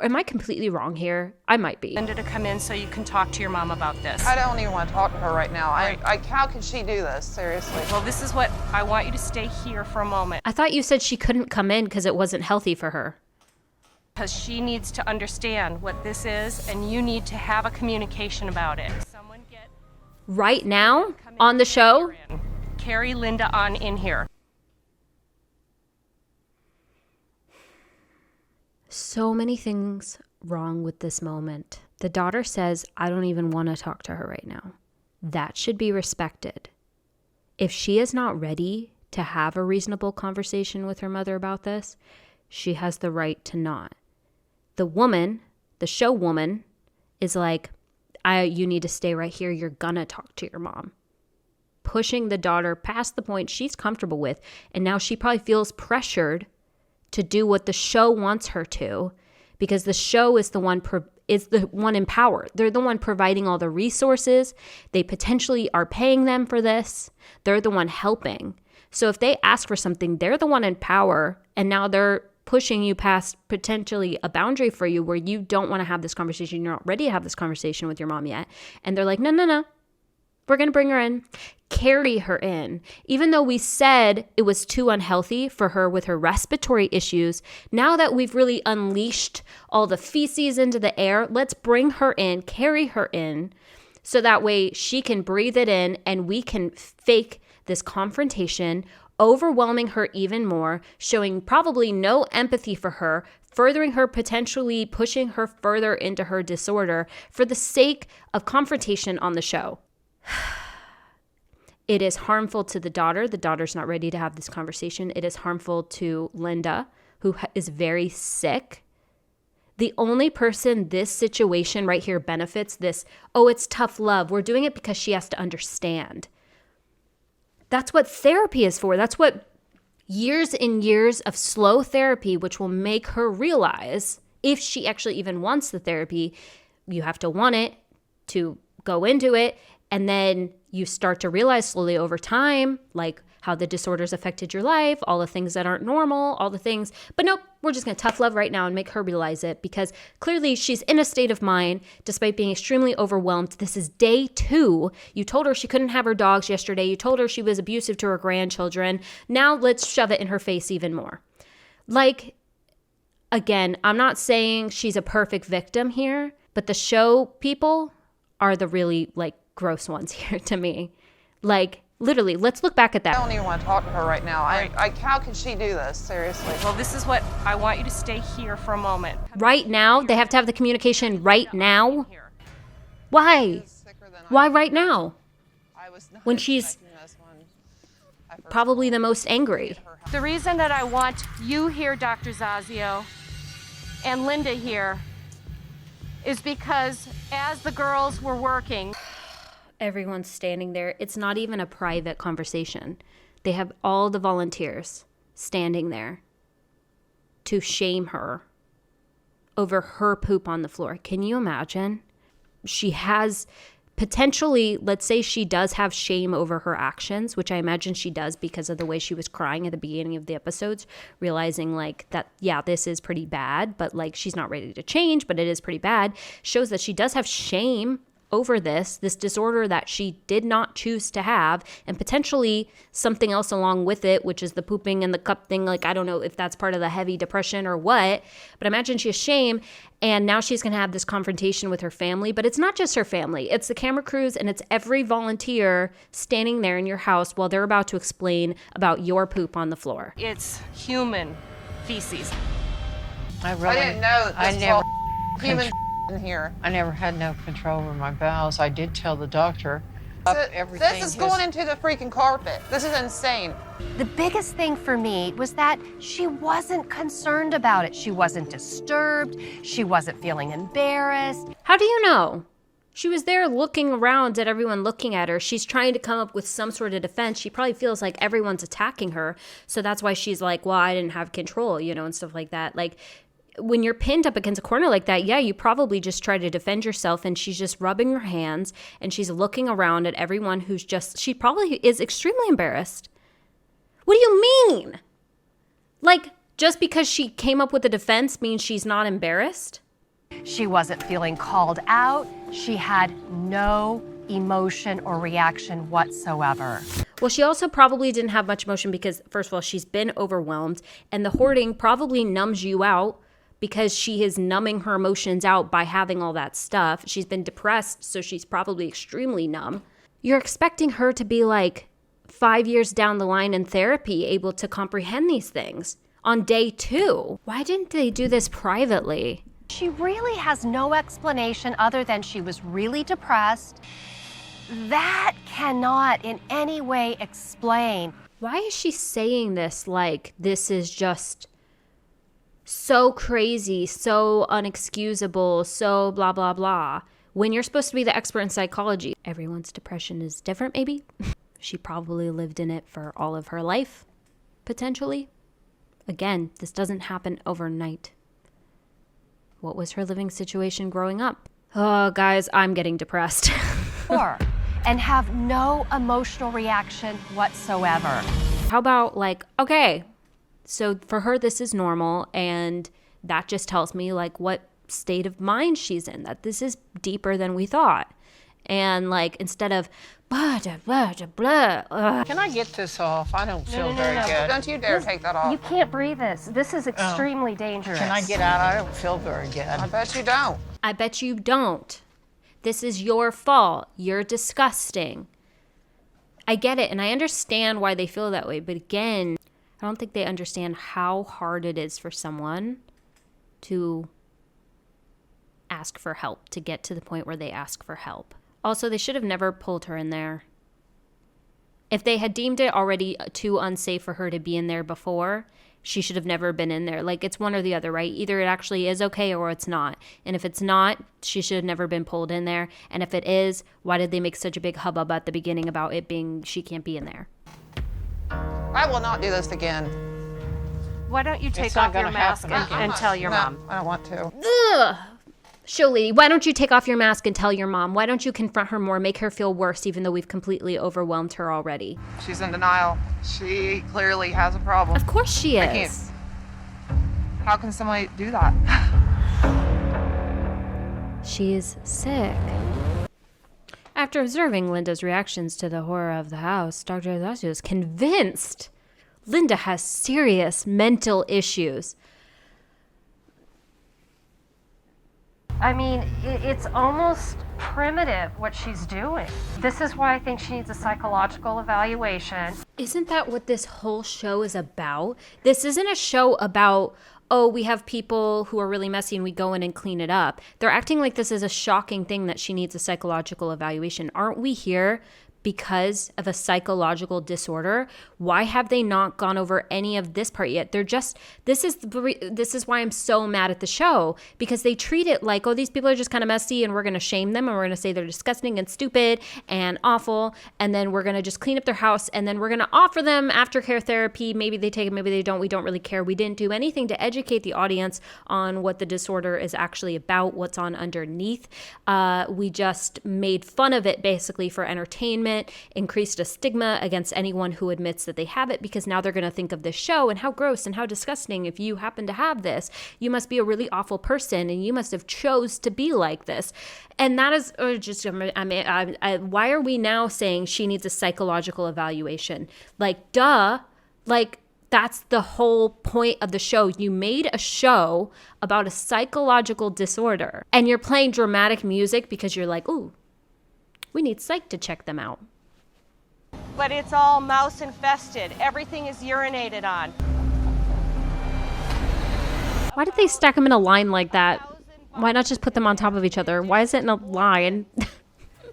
[SPEAKER 1] am I completely wrong here? I might be.
[SPEAKER 9] Linda to come in so you can talk to your mom about this.
[SPEAKER 3] I don't even want to talk to her right now.
[SPEAKER 9] Right.
[SPEAKER 3] How can she do this? Seriously.
[SPEAKER 9] Well, this is what I want you to stay here for a moment.
[SPEAKER 1] I thought you said she couldn't come in because it wasn't healthy for her.
[SPEAKER 9] Because she needs to understand what this is, and you need to have a communication about it. Someone get
[SPEAKER 1] right now on the show.
[SPEAKER 9] Carry Linda on in here.
[SPEAKER 1] So many things wrong with this moment. The daughter says, I don't even want to talk to her right now. That should be respected. If she is not ready to have a reasonable conversation with her mother about this, she has the right to not. The woman, the show woman, is like, you need to stay right here. You're gonna talk to your mom. Pushing the daughter past the point she's comfortable with. And now she probably feels pressured to do what the show wants her to, because the show is the one in power. They're the one providing all the resources. They potentially are paying them for this. They're the one helping. So if they ask for something, they're the one in power, and now they're pushing you past potentially a boundary for you where you don't want to have this conversation. You're not ready to have this conversation with your mom yet. And they're like, no. We're going to bring her in, carry her in. Even though we said it was too unhealthy for her with her respiratory issues, now that we've really unleashed all the feces into the air, let's bring her in, carry her in, so that way she can breathe it in and we can fake this confrontation, overwhelming her even more, showing probably no empathy for her, furthering her, potentially pushing her further into her disorder for the sake of confrontation on the show. It is harmful to the daughter. The daughter's not ready to have this conversation. It is harmful to Linda, who is very sick. The only person this situation right here benefits, it's tough love. We're doing it because she has to understand. That's what therapy is for. That's what years and years of slow therapy, which will make her realize, if she actually even wants the therapy, you have to want it to go into it. And then you start to realize slowly over time, like how the disorders affected your life, all the things that aren't normal, all the things. But nope, we're just going to tough love right now and make her realize it, because clearly she's in a state of mind despite being extremely overwhelmed. This is day 2. You told her she couldn't have her dogs yesterday. You told her she was abusive to her grandchildren. Now let's shove it in her face even more. Like, again, I'm not saying she's a perfect victim here, but the show people are the really, like, gross ones here to me. Like, literally, let's look back at that.
[SPEAKER 3] I don't even want to talk to her right now.
[SPEAKER 9] Right.
[SPEAKER 3] How can she do this? Seriously.
[SPEAKER 9] Well, this is what I want you to stay here for a moment.
[SPEAKER 1] Right now? They have to have the communication right now? Why? Why right now? When she's probably the most angry.
[SPEAKER 9] The reason that I want you here, Dr. Zazio, and Linda here, is because as the girls were working,
[SPEAKER 1] Everyone's standing there. It's not even a private conversation. They have all the volunteers standing there to shame her over her poop on the floor. Can you imagine? She has potentially, let's say she does have shame over her actions, which I imagine she does because of the way she was crying at the beginning of the episodes, realizing like that, yeah, this is pretty bad, but like she's not ready to change, but it is pretty bad. Shows that she does have shame over this disorder that she did not choose to have, and potentially something else along with it, which is the pooping and the cup thing. Like, I don't know if that's part of the heavy depression or what, but imagine she has shame, and now she's going to have this confrontation with her family. But it's not just her family. It's the camera crews, and it's every volunteer standing there in your house while they're about to explain about your poop on the floor.
[SPEAKER 9] it's human feces.
[SPEAKER 11] I
[SPEAKER 6] didn't know this
[SPEAKER 11] I
[SPEAKER 6] was
[SPEAKER 11] never,
[SPEAKER 6] all human in here.
[SPEAKER 11] I never had no control over my bowels. I did tell the doctor.
[SPEAKER 6] This is going into the freaking carpet. This is insane.
[SPEAKER 5] The biggest thing for me was that she wasn't concerned about it. She wasn't disturbed. She wasn't feeling embarrassed.
[SPEAKER 1] How do you know? She was there looking around at everyone looking at her. She's trying to come up with some sort of defense. She probably feels like everyone's attacking her. So that's why she's like, well, I didn't have control, and stuff like that. Like, when you're pinned up against a corner like that, yeah, you probably just try to defend yourself, and she's just rubbing her hands and she's looking around at everyone she probably is extremely embarrassed. What do you mean? Like, just because she came up with a defense means she's not embarrassed?
[SPEAKER 5] She wasn't feeling called out. She had no emotion or reaction whatsoever.
[SPEAKER 1] Well, she also probably didn't have much emotion because, first of all, she's been overwhelmed, and the hoarding probably numbs you out because she is numbing her emotions out by having all that stuff. She's been depressed, so she's probably extremely numb. You're expecting her to be like 5 years down the line in therapy, able to comprehend these things on day 2. Why didn't they do this privately?
[SPEAKER 5] She really has no explanation other than she was really depressed. That cannot in any way explain.
[SPEAKER 1] Why is she saying this like this is just so crazy, so unexcusable, so blah, blah, blah, when you're supposed to be the expert in psychology? Everyone's depression is different, maybe. She probably lived in it for all of her life, potentially. Again, this doesn't happen overnight. What was her living situation growing up? Oh, guys, I'm getting depressed.
[SPEAKER 5] And have no emotional reaction whatsoever.
[SPEAKER 1] How about like, okay, so for her, this is normal, and that just tells me like what state of mind she's in, that this is deeper than we thought. And like, instead of blah, blah, blah, blah.
[SPEAKER 11] Can I get this off? I don't feel very good.
[SPEAKER 6] Don't you dare take that off.
[SPEAKER 7] You can't breathe this. This is extremely dangerous.
[SPEAKER 11] Can I get out? I don't feel very good.
[SPEAKER 6] I bet you don't.
[SPEAKER 1] I bet you don't. This is your fault. You're disgusting. I get it, and I understand why they feel that way. But again, I don't think they understand how hard it is for someone to ask for help, to get to the point where they ask for help. Also, they should have never pulled her in there. If they had deemed it already too unsafe for her to be in there before, she should have never been in there. Like, it's one or the other, right? Either it actually is okay or it's not. And if it's not, she should have never been pulled in there. And if it is, why did they make such a big hubbub at the beginning about it being she can't be in there?
[SPEAKER 6] I will not do this again.
[SPEAKER 9] Why don't you take
[SPEAKER 11] It's not
[SPEAKER 9] off your
[SPEAKER 11] gonna
[SPEAKER 9] mask
[SPEAKER 11] happen
[SPEAKER 9] and tell your
[SPEAKER 6] No,
[SPEAKER 9] mom?
[SPEAKER 6] I don't want to.
[SPEAKER 1] Ugh. Show lady, why don't you take off your mask and tell your mom? Why don't you confront her more, make her feel worse, even though we've completely overwhelmed her already?
[SPEAKER 3] She's in denial. She clearly has a problem.
[SPEAKER 1] Of course she
[SPEAKER 3] I can't.
[SPEAKER 1] is.
[SPEAKER 3] How can somebody do that?
[SPEAKER 1] She is sick. After observing Linda's reactions to the horror of the house, Dr. Azacio is convinced Linda has serious mental issues.
[SPEAKER 7] I mean, it's almost primitive what she's doing. This is why I think she needs a psychological evaluation.
[SPEAKER 1] Isn't that what this whole show is about? This isn't a show about, oh, we have people who are really messy and we go in and clean it up. They're acting like this is a shocking thing that she needs a psychological evaluation. Aren't we here because of a psychological disorder, why have they not gone over any of this part yet? They're just, this is why I'm so mad at the show, because they treat it like, oh, these people are just kind of messy and we're going to shame them and we're going to say they're disgusting and stupid and awful, and then we're going to just clean up their house, and then we're going to offer them aftercare therapy. Maybe they take it, maybe they don't. We don't really care. We didn't do anything to educate the audience on what the disorder is actually about, what's on underneath. We just made fun of it basically for entertainment, increased a stigma against anyone who admits that they have it, because now they're going to think of this show and how gross and how disgusting. If you happen to have this, you must be a really awful person and you must have chose to be like this. And that is just, why are we now saying she needs a psychological evaluation? Like, duh, like, that's the whole point of the show. You made a show about a psychological disorder and you're playing dramatic music because you're like, ooh, we need psych to check them out.
[SPEAKER 9] But it's all mouse infested. Everything is urinated on.
[SPEAKER 1] Why did they stack them in a line like that? Why not just put them on top of each other? Why is it in a line?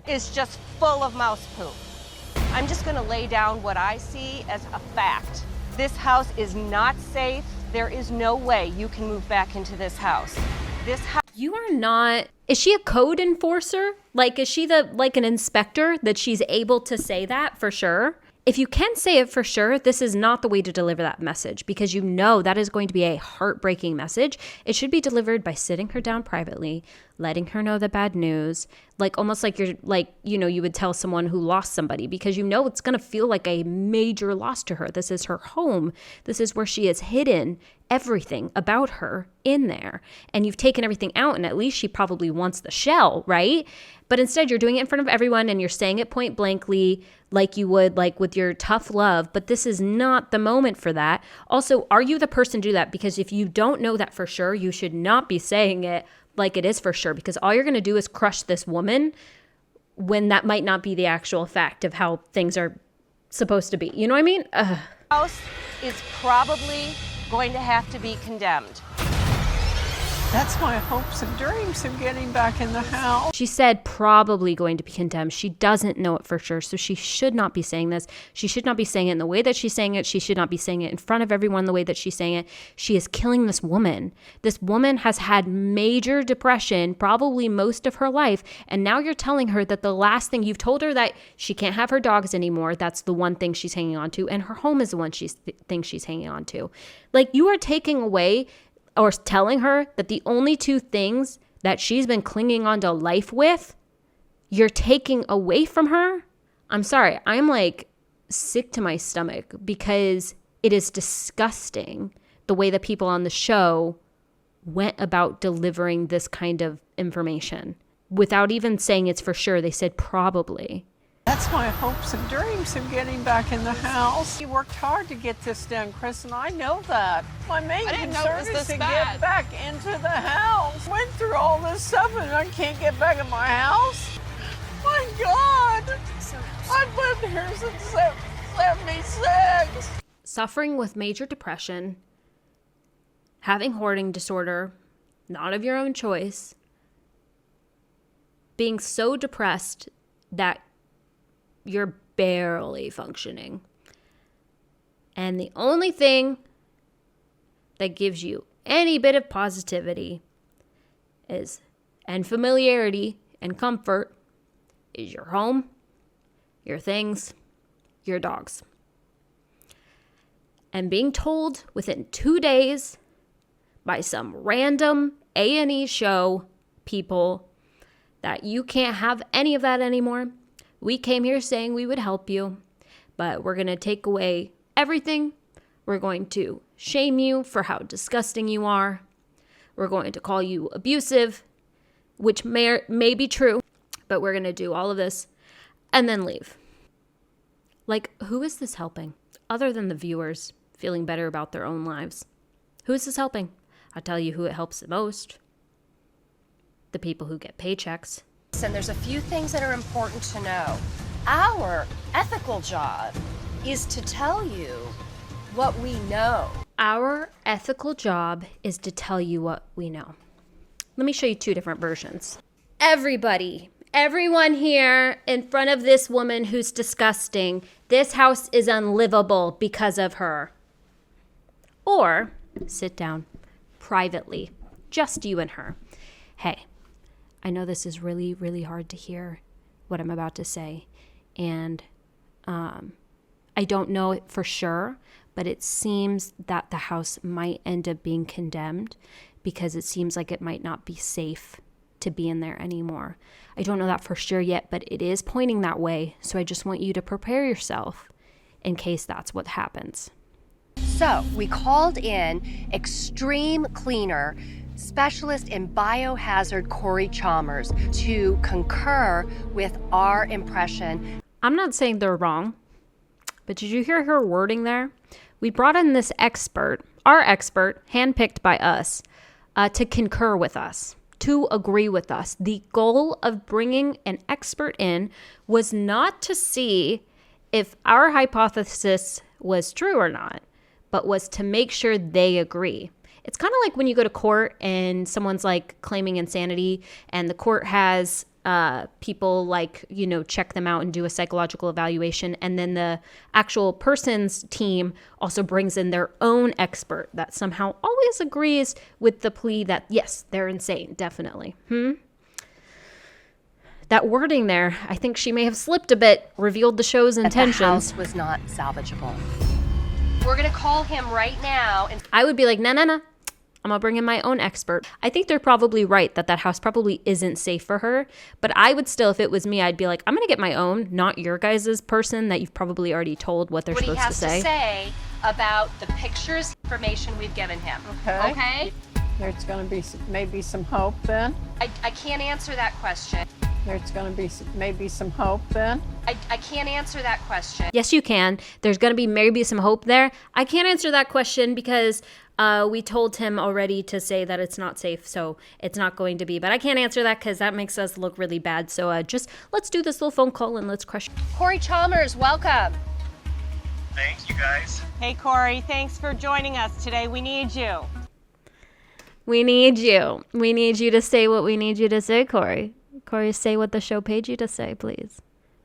[SPEAKER 9] It's just full of mouse poop. I'm just going to lay down what I see as a fact. This house is not safe. There is no way you can move back into this house. This house.
[SPEAKER 1] You are not. Is she a code enforcer? Like, is she an inspector that she's able to say that for sure? If you can say it for sure, this is not the way to deliver that message, because you know that is going to be a heartbreaking message. It should be delivered by sitting her down privately, letting her know the bad news, like almost like you're like, you would tell someone who lost somebody, because it's going to feel like a major loss to her. This is her home. This is where she has hidden everything about her in there. And you've taken everything out, and at least she probably wants the shell, right? But instead you're doing it in front of everyone and you're saying it point blankly like you would like with your tough love, but this is not the moment for that. Also, are you the person to do that? Because if you don't know that for sure, you should not be saying it like it is for sure, because all you're going to do is crush this woman when that might not be the actual fact of how things are supposed to be. You know what I mean?
[SPEAKER 9] House is probably going to have to be condemned.
[SPEAKER 2] That's my hopes and dreams of getting back in the house.
[SPEAKER 1] She said probably going to be condemned. She doesn't know it for sure, so she should not be saying this. She should not be saying it in the way that she's saying it. She should not be saying it in front of everyone the way that she's saying it. She is killing this woman. This woman has had major depression probably most of her life, and now you're telling her that the last thing you've told her that she can't have her dogs anymore. That's the one thing she's hanging on to, and her home is the one she thinks she's hanging on to. Like, you are taking away or telling her that the only two things that she's been clinging on to life with, you're taking away from her. I'm sorry. I'm like sick to my stomach, because it is disgusting the way that people on the show went about delivering this kind of information without even saying it's for sure. They said probably.
[SPEAKER 2] That's my hopes and dreams of getting back in the house. You worked hard to get this done, Chris, and I know that. My main concern is to get back into the house. Went through all this stuff and I can't get back in my house. My God! I've lived here since 76.
[SPEAKER 1] Suffering with major depression, having hoarding disorder, not of your own choice, being so depressed that you're barely functioning. And the only thing that gives you any bit of positivity and familiarity and comfort is your home, your things, your dogs. And being told within 2 days by some random A&E show people that you can't have any of that anymore. We came here saying we would help you, but we're going to take away everything. We're going to shame you for how disgusting you are. We're going to call you abusive, which may be true, but we're going to do all of this and then leave. Like, who is this helping? Other than the viewers feeling better about their own lives. Who is this helping? I'll tell you who it helps the most. The people who get paychecks.
[SPEAKER 5] And there's a few things that are important to know. Our ethical job is to tell you what we know.
[SPEAKER 1] Our ethical job is to tell you what we know. Let me show you two different versions. Everybody Everyone here in front of this woman who's disgusting. This house is unlivable because of her. Or sit down privately, just you and her. Hey, I know this is really, really hard to hear what I'm about to say. And I don't know it for sure, but it seems that the house might end up being condemned because it seems like it might not be safe to be in there anymore. I don't know that for sure yet, but it is pointing that way. So I just want you to prepare yourself in case that's what happens.
[SPEAKER 5] So we called in extreme cleaner specialist in biohazard Corey Chalmers to concur with our impression.
[SPEAKER 1] I'm not saying they're wrong, but did you hear her wording there? We brought in this expert, our expert, handpicked by us, to concur with us, to agree with us. The goal of bringing an expert in was not to see if our hypothesis was true or not, but was to make sure they agree. It's kind of like when you go to court and someone's like claiming insanity and the court has people like, check them out and do a psychological evaluation. And then the actual person's team also brings in their own expert that somehow always agrees with the plea that, yes, they're insane, definitely. That wording there, I think she may have slipped a bit, revealed the show's intentions.
[SPEAKER 5] The house was not salvageable. We're going to call him right now. And
[SPEAKER 1] I would be like, no. I'm going to bring in my own expert. I think they're probably right that house probably isn't safe for her. But I would still, if it was me, I'd be like, I'm going to get my own, not your guys' person that you've probably already told what they're supposed to say.
[SPEAKER 5] What he has to say about the pictures, information we've given him. Okay?
[SPEAKER 2] There's going to be maybe some hope then.
[SPEAKER 5] I can't answer that question.
[SPEAKER 2] There's going to be maybe some hope then.
[SPEAKER 5] I can't answer that question.
[SPEAKER 1] Yes, you can. There's going to be maybe some hope there. I can't answer that question because we told him already to say that it's not safe, so it's not going to be. But I can't answer that because that makes us look really bad. So just let's do this little phone call and let's crush.
[SPEAKER 5] Corey Chalmers, welcome.
[SPEAKER 10] Thanks, you guys.
[SPEAKER 9] Hey, Corey, thanks for joining us today. We need you.
[SPEAKER 1] We need you. We need you to say what we need you to say, Corey. Corey, say what the show paid you to say, please.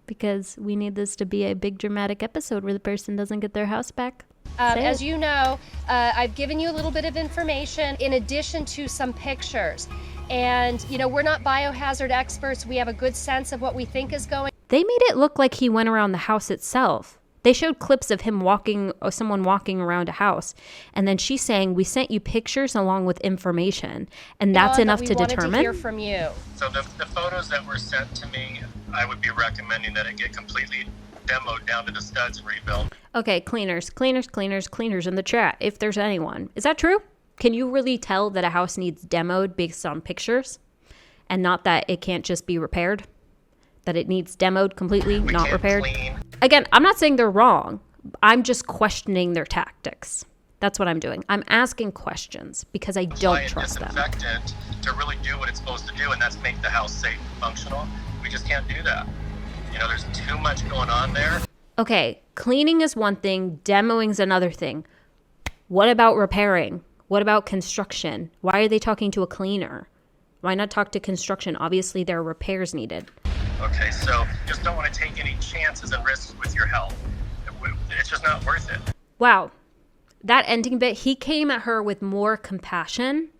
[SPEAKER 1] Because we need this to be a big dramatic episode where the person doesn't get their house back.
[SPEAKER 5] As you know, I've given you a little bit of information in addition to some pictures. And, we're not biohazard experts. We have a good sense of what we think is going.
[SPEAKER 1] They made it look like he went around the house itself. They showed clips of him walking, or someone walking around a house. And then she's saying, we sent you pictures along with information. And that's enough to determine.
[SPEAKER 5] To hear from you.
[SPEAKER 10] So the photos that were sent to me, I would be recommending that it get completely demoed down to the studs and rebuilt.
[SPEAKER 1] Okay, cleaners in the chat, if there's anyone. Is that true? Can you really tell that a house needs demoed based on pictures? And not that it can't just be repaired? That it needs demoed completely, not repaired?
[SPEAKER 10] Clean.
[SPEAKER 1] Again, I'm not saying they're wrong. I'm just questioning their tactics. That's what I'm doing. I'm asking questions because I don't trust them.
[SPEAKER 10] Disinfectant to really do what it's supposed to do, and that's make the house safe and functional. We just can't do that. There's too much going on there.
[SPEAKER 1] Okay, cleaning is one thing, demoing is another thing. What about repairing? What about construction? Why are they talking to a cleaner? Why not talk to construction? Obviously, there are repairs needed.
[SPEAKER 10] Okay, so just don't want to take any chances and risks with your health. It's just not worth it.
[SPEAKER 1] Wow. That ending bit, he came at her with more compassion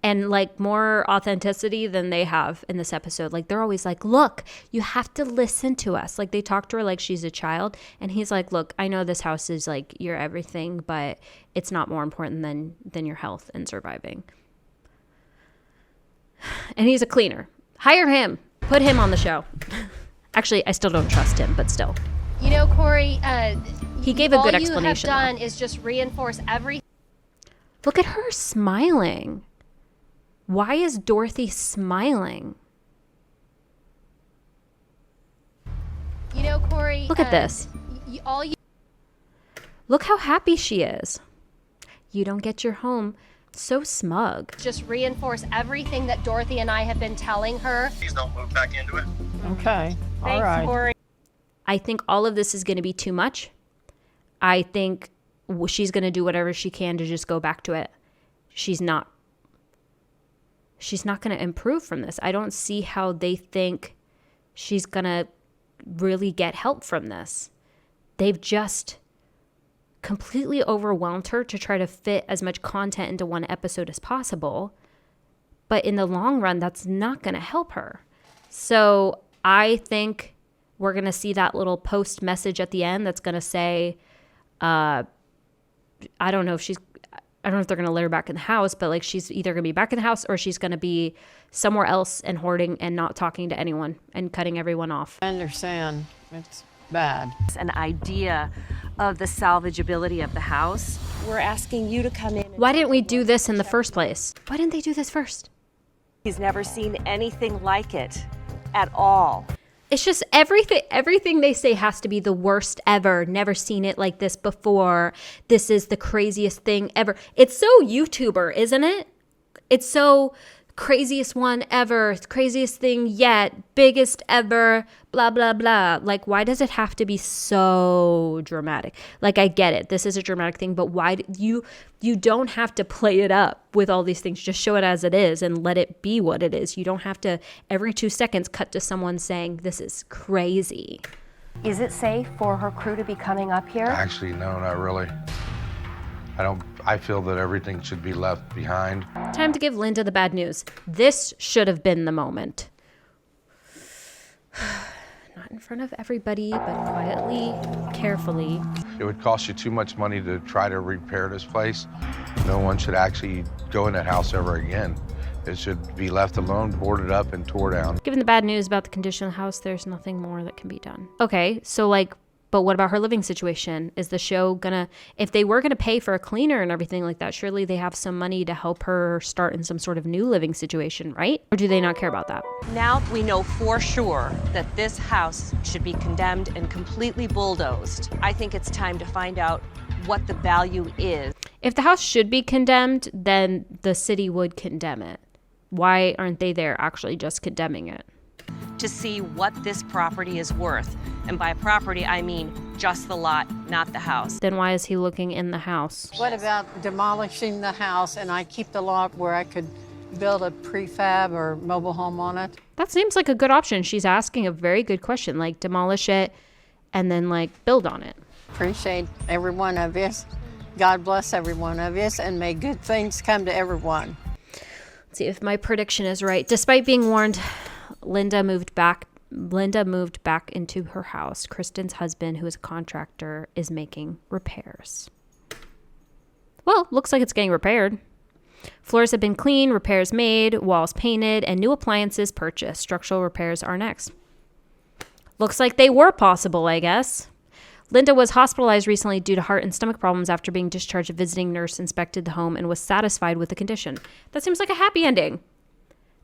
[SPEAKER 1] and more authenticity than they have in this episode. They're always like, look, you have to listen to us. They talk to her like she's a child. And he's like, look, I know this house is your everything, but it's not more important than your health and surviving. And he's a cleaner. Hire him. Put him on the show. Actually, I still don't trust him, but still.
[SPEAKER 5] Corey,
[SPEAKER 1] he gave a good explanation.
[SPEAKER 5] All you have done is just reinforce everything.
[SPEAKER 1] Look at her smiling. Why is Dorothy smiling?
[SPEAKER 5] Corey.
[SPEAKER 1] Look at this. Look how happy she is. You don't get your home. So smug.
[SPEAKER 5] Just reinforce everything that Dorothy and I have been telling her.
[SPEAKER 10] Please don't move back into it.
[SPEAKER 2] Okay. All right.
[SPEAKER 9] Thanks, Corey.
[SPEAKER 1] I think all of this is going to be too much. I think she's going to do whatever she can to just go back to it. She's not she's not going to improve from this. I don't see how they think she's going to really get help from this. They've just completely overwhelmed her to try to fit as much content into one episode as possible. But in the long run, that's not going to help her. So I think we're going to see that little post message at the end that's going to say, I don't know if they're going to let her back in the house, but like she's either going to be back in the house or she's going to be somewhere else and hoarding and not talking to anyone and cutting everyone off.
[SPEAKER 2] I understand. It's bad.
[SPEAKER 9] An idea of the salvageability of the house. We're asking you to come in.
[SPEAKER 1] Why didn't we do this in the first place? Why didn't they do this first?
[SPEAKER 9] He's never seen anything like it at all.
[SPEAKER 1] It's just everything they say has to be the worst ever. Never seen it like this before. This is the craziest thing ever. It's so YouTuber, isn't it? It's so craziest one ever, craziest thing yet, biggest ever, blah, blah, blah. Like, why does it have to be so dramatic? Like, I get it. This is a dramatic thing, but why you don't have to play it up with all these things. Just show it as it is and let it be what it is. You don't have to every 2 seconds cut to someone saying this is crazy.
[SPEAKER 5] Is it safe for her crew to be coming up here?
[SPEAKER 12] Actually, no, not really. I feel that everything should be left behind.
[SPEAKER 1] Time to give Linda the bad news. This should have been the moment. Not in front of everybody, but quietly, carefully.
[SPEAKER 12] It would cost you too much money to try to repair this place. No one should actually go in that house ever again. It should be left alone, boarded up, and tore down.
[SPEAKER 1] Given the bad news about the condition of the house, there's nothing more that can be done. Okay, so but what about her living situation? Is the show gonna, if they were gonna pay for a cleaner and everything like that, surely they have some money to help her start in some sort of new living situation, right? Or do they not care about that?
[SPEAKER 9] Now we know for sure that this house should be condemned and completely bulldozed. I think it's time to find out what the value is.
[SPEAKER 1] If the house should be condemned, then the city would condemn it. Why aren't they there actually just condemning it?
[SPEAKER 9] To see what this property is worth. And by property, I mean just the lot, not the house.
[SPEAKER 1] Then why is he looking in the house?
[SPEAKER 2] What about demolishing the house and I keep the lot where I could build a prefab or mobile home on it?
[SPEAKER 1] That seems like a good option. She's asking a very good question, like demolish it and then build on it.
[SPEAKER 2] Appreciate every one of you. God bless every one of you and may good things come to everyone.
[SPEAKER 1] Let's see if my prediction is right. Despite being warned, Linda moved back into her house. Kristen's husband, who is a contractor, is making repairs. Well, looks like it's getting repaired. Floors have been cleaned, repairs made, walls painted, and new appliances purchased. Structural repairs are next. Looks like they were possible, I guess. Linda was hospitalized recently due to heart and stomach problems after being discharged. A visiting nurse inspected the home and was satisfied with the condition. That seems like a happy ending.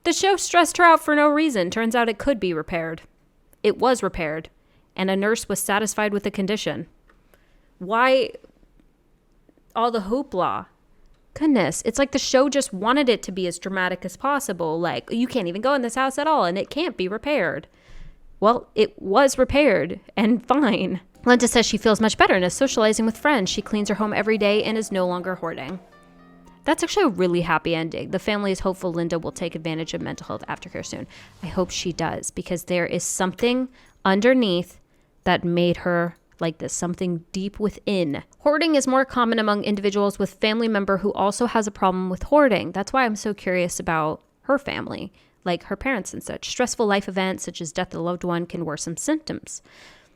[SPEAKER 1] The show stressed her out for no reason. Turns out it could be repaired. It was repaired, and a nurse was satisfied with the condition. Why all the hoopla? Goodness, it's like the show just wanted it to be as dramatic as possible. Like, you can't even go in this house at all, and it can't be repaired. Well, it was repaired, and fine. Linda says she feels much better and is socializing with friends. She cleans her home every day and is no longer hoarding. That's actually a really happy ending. The family is hopeful Linda will take advantage of mental health aftercare soon. I hope she does, because there is something underneath that made her like this, something deep within. Hoarding is more common among individuals with family member who also has a problem with hoarding. That's why I'm so curious about her family, like her parents and such. Stressful life events such as death of a loved one can worsen symptoms.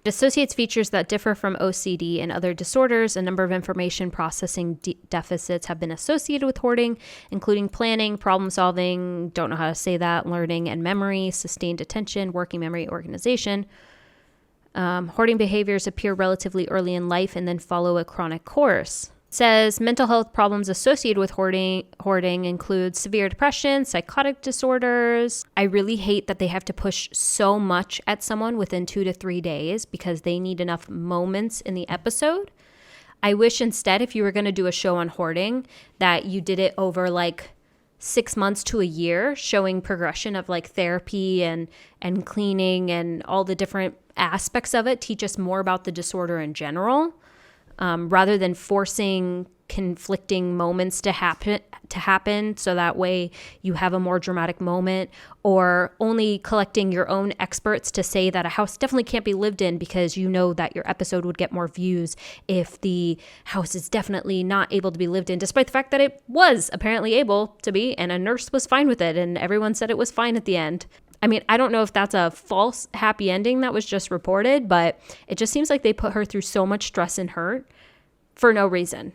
[SPEAKER 1] It associates features that differ from OCD and other disorders. A number of information processing deficits have been associated with hoarding, including planning, problem solving, don't know how to say that, learning and memory, sustained attention, working memory, organization. Hoarding behaviors appear relatively early in life and then follow a chronic course. It says mental health problems associated with hoarding include severe depression, psychotic disorders. I really hate that they have to push so much at someone within 2 to 3 days because they need enough moments in the episode. I wish instead, if you were going to do a show on hoarding, that you did it over 6 months to a year, showing progression of therapy and cleaning and all the different aspects of it. Teach us more about the disorder in general. Rather than forcing conflicting moments to happen so that way you have a more dramatic moment, or only collecting your own experts to say that a house definitely can't be lived in because you know that your episode would get more views if the house is definitely not able to be lived in, despite the fact that it was apparently able to be, and a nurse was fine with it and everyone said it was fine at the end. I mean, I don't know if that's a false happy ending that was just reported, but it just seems like they put her through so much stress and hurt for no reason.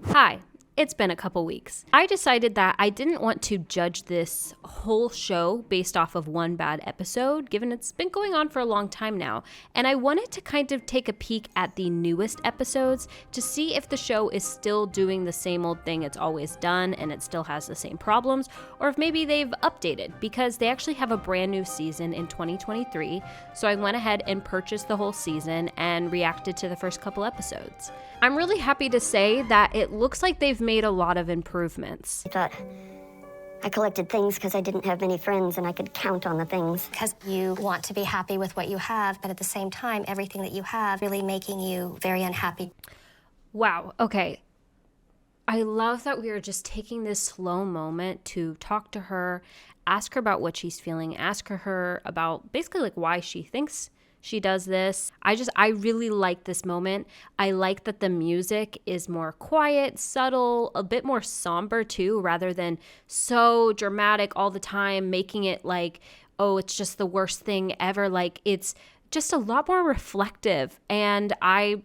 [SPEAKER 1] Hi, it's been a couple weeks. I decided that I didn't want to judge this whole show based off of one bad episode, given it's been going on for a long time now. And I wanted to kind of take a peek at the newest episodes to see if the show is still doing the same old thing it's always done and it still has the same problems, or if maybe they've updated, because they actually have a brand new season in 2023. So I went ahead and purchased the whole season and reacted to the first couple episodes. I'm really happy to say that it looks like they've made a lot of improvements.
[SPEAKER 13] I thought I collected things because I didn't have many friends and I could count on the things.
[SPEAKER 5] Because you want to be happy with what you have, but at the same time, everything that you have really making you very unhappy.
[SPEAKER 1] Wow, okay. I love that we are just taking this slow moment to talk to her, ask her about what she's feeling, ask her about basically like why she thinks she does this. I really like this moment. I like that the music is more quiet, subtle, a bit more somber too, rather than so dramatic all the time, making it like, oh, it's just the worst thing ever. Like, it's just a lot more reflective, and I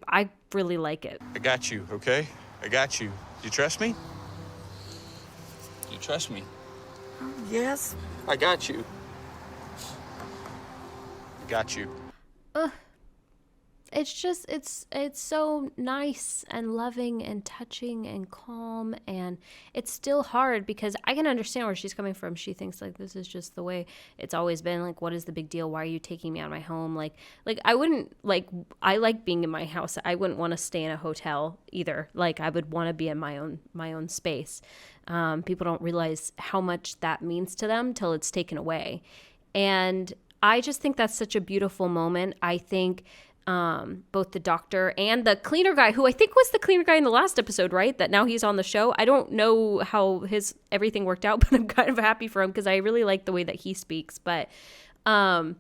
[SPEAKER 1] really like it.
[SPEAKER 14] I got you, okay? I got you. You trust me? You trust me?
[SPEAKER 2] Yes.
[SPEAKER 14] I got you. I got you.
[SPEAKER 1] It's so nice and loving and touching and calm, and it's still hard because I can understand where she's coming from. She thinks like this is just the way it's always been. Like, what is the big deal? Why are you taking me out of my home? Like I wouldn't I like being in my house. I wouldn't want to stay in a hotel either. Like, I would want to be in my own space. People don't realize how much that means to them till it's taken away, and I just think that's such a beautiful moment. I think both the doctor and the cleaner guy, who I think was the cleaner guy in the last episode, right? That now he's on the show. I don't know how his everything worked out, but I'm kind of happy for him because I really like the way that he speaks. But I'm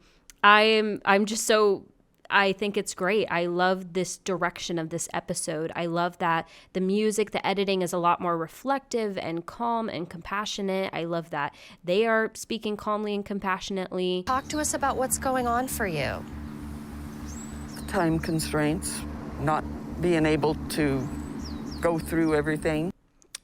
[SPEAKER 1] just so, I think it's great. I love this direction of this episode. I love that the music, the editing is a lot more reflective and calm and compassionate. I love that they are speaking calmly and compassionately.
[SPEAKER 5] Talk to us about what's going on for you.
[SPEAKER 15] Time constraints, not being able to go through everything.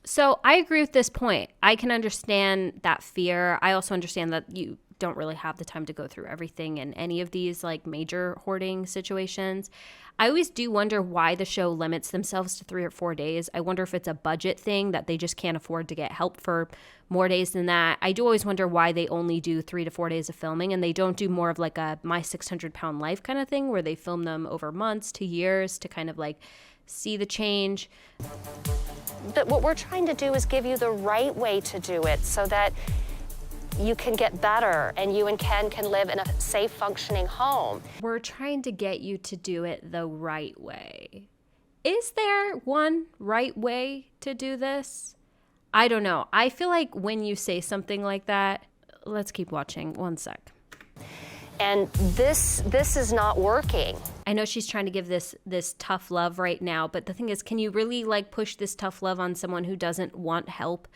[SPEAKER 1] So I agree with this point. I can understand that fear. I also understand that you don't really have the time to go through everything in any of these like major hoarding situations. I always do wonder why the show limits themselves to 3 or 4 days. I wonder if it's a budget thing that they just can't afford to get help for more days than that. I do always wonder why they only do 3 to 4 days of filming and they don't do more of like a My 600-Pound Life kind of thing where they film them over months to years to kind of like see the change.
[SPEAKER 5] But what we're trying to do is give you the right way to do it so that you can get better and you and Ken can live in a safe, functioning home.
[SPEAKER 1] We're trying to get you to do it the right way. Is there one right way to do this? I don't know. I feel like when you say something like that, let's keep watching. One sec.
[SPEAKER 5] And this is not working.
[SPEAKER 1] I know she's trying to give this tough love right now, but the thing is, can you really like push this tough love on someone who doesn't want help?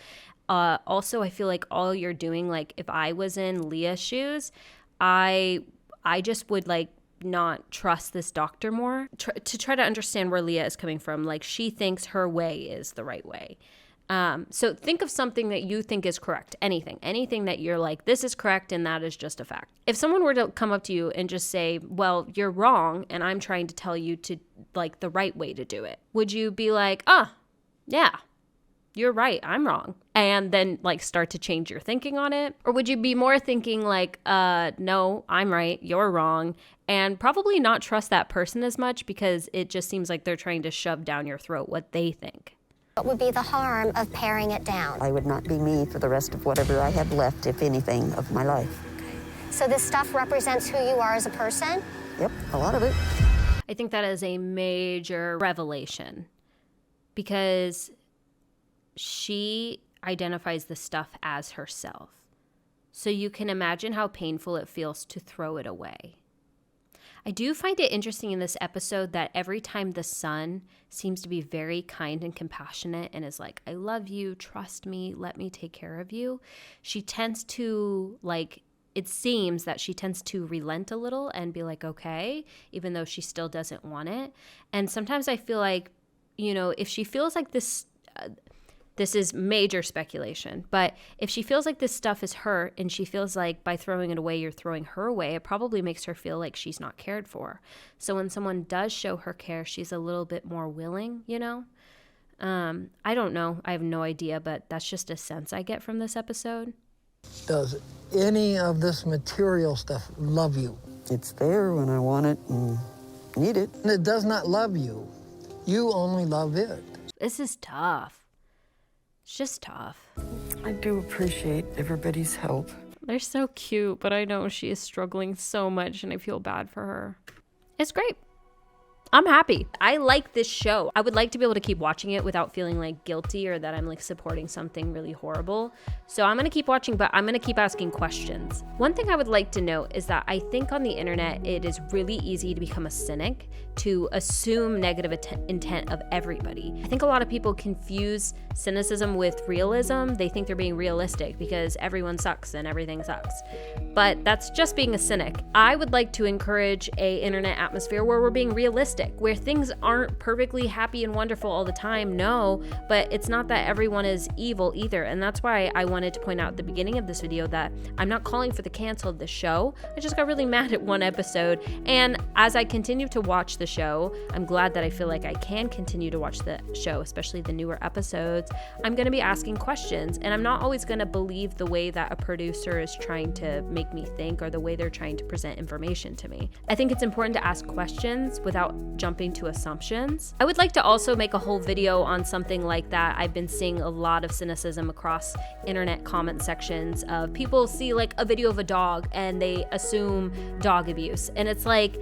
[SPEAKER 1] Also, I feel like all you're doing, like if I was in Leah's shoes, I just would like not trust this doctor more to try to understand where Leah is coming from. Like, she thinks her way is the right way. So think of something that you think is correct. Anything that you're like, this is correct and that is just a fact. If someone were to come up to you and just say, well, you're wrong and I'm trying to tell you to like the right way to do it, would you be like, yeah, you're right, I'm wrong, and then like start to change your thinking on it? Or would you be more thinking like, no, I'm right, you're wrong, and probably not trust that person as much because it just seems like they're trying to shove down your throat what they think?
[SPEAKER 13] What would be the harm of paring it down?
[SPEAKER 15] I would not be me for the rest of whatever I have left, if anything, of my life.
[SPEAKER 13] So this stuff represents who you are as a person?
[SPEAKER 15] Yep, a lot of it.
[SPEAKER 1] I think that is a major revelation. because she identifies the stuff as herself. So you can imagine how painful it feels to throw it away. I do find it interesting in this episode that every time the son seems to be very kind and compassionate and is like, I love you, trust me, let me take care of you, she tends to, like, it seems that she tends to relent a little and be like, okay, even though she still doesn't want it. And sometimes I feel like, you know, if she feels like this is major speculation, but if she feels like this stuff is her and she feels like by throwing it away, you're throwing her away, it probably makes her feel like she's not cared for. So when someone does show her care, she's a little bit more willing, you know? I don't know. I have no idea, but that's just a sense I get from this episode.
[SPEAKER 16] Does any of this material stuff love you?
[SPEAKER 15] It's there when I want it and need it.
[SPEAKER 16] And it does not love you. You only love it.
[SPEAKER 1] This is tough. It's just tough.
[SPEAKER 15] I do appreciate everybody's help.
[SPEAKER 1] They're so cute, but I know she is struggling so much and I feel bad for her. It's great. I'm happy. I like this show. I would like to be able to keep watching it without feeling like guilty or that I'm like supporting something really horrible. So I'm going to keep watching, but I'm going to keep asking questions. One thing I would like to note is that I think on the internet, it is really easy to become a cynic, to assume negative intent of everybody. I think a lot of people confuse cynicism with realism. They think they're being realistic because everyone sucks and everything sucks. But that's just being a cynic. I would like to encourage an internet atmosphere where we're being realistic, where things aren't perfectly happy and wonderful all the time, no, but it's not that everyone is evil either. And that's why I wanted to point out at the beginning of this video that I'm not calling for the cancel of the show. I just got really mad at one episode. And as I continue to watch the show, I'm glad that I feel like I can continue to watch the show, especially the newer episodes. I'm going to be asking questions, and I'm not always going to believe the way that a producer is trying to make me think or the way they're trying to present information to me. I think it's important to ask questions without jumping to assumptions. I would like to also make a whole video on something like that. I've been seeing a lot of cynicism across internet comment sections of people see like a video of a dog and they assume dog abuse. And it's like,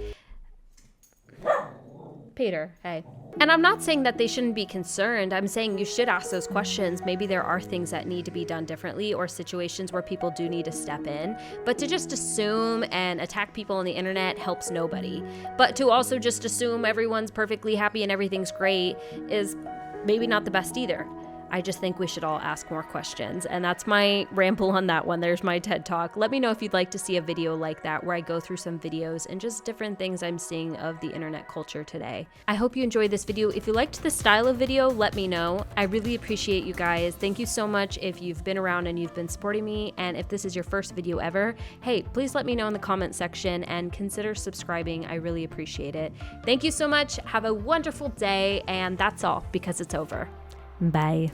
[SPEAKER 1] Peter, hey. And I'm not saying that they shouldn't be concerned. I'm saying you should ask those questions. Maybe there are things that need to be done differently or situations where people do need to step in. But to just assume and attack people on the internet helps nobody. But to also just assume everyone's perfectly happy and everything's great is maybe not the best either. I just think we should all ask more questions. And that's my ramble on that one. There's my TED Talk. Let me know if you'd like to see a video like that where I go through some videos and just different things I'm seeing of the internet culture today. I hope you enjoyed this video. If you liked this style of video, let me know. I really appreciate you guys. Thank you so much if you've been around and you've been supporting me. And if this is your first video ever, hey, please let me know in the comment section and consider subscribing. I really appreciate it. Thank you so much. Have a wonderful day. And that's all because it's over. Bye.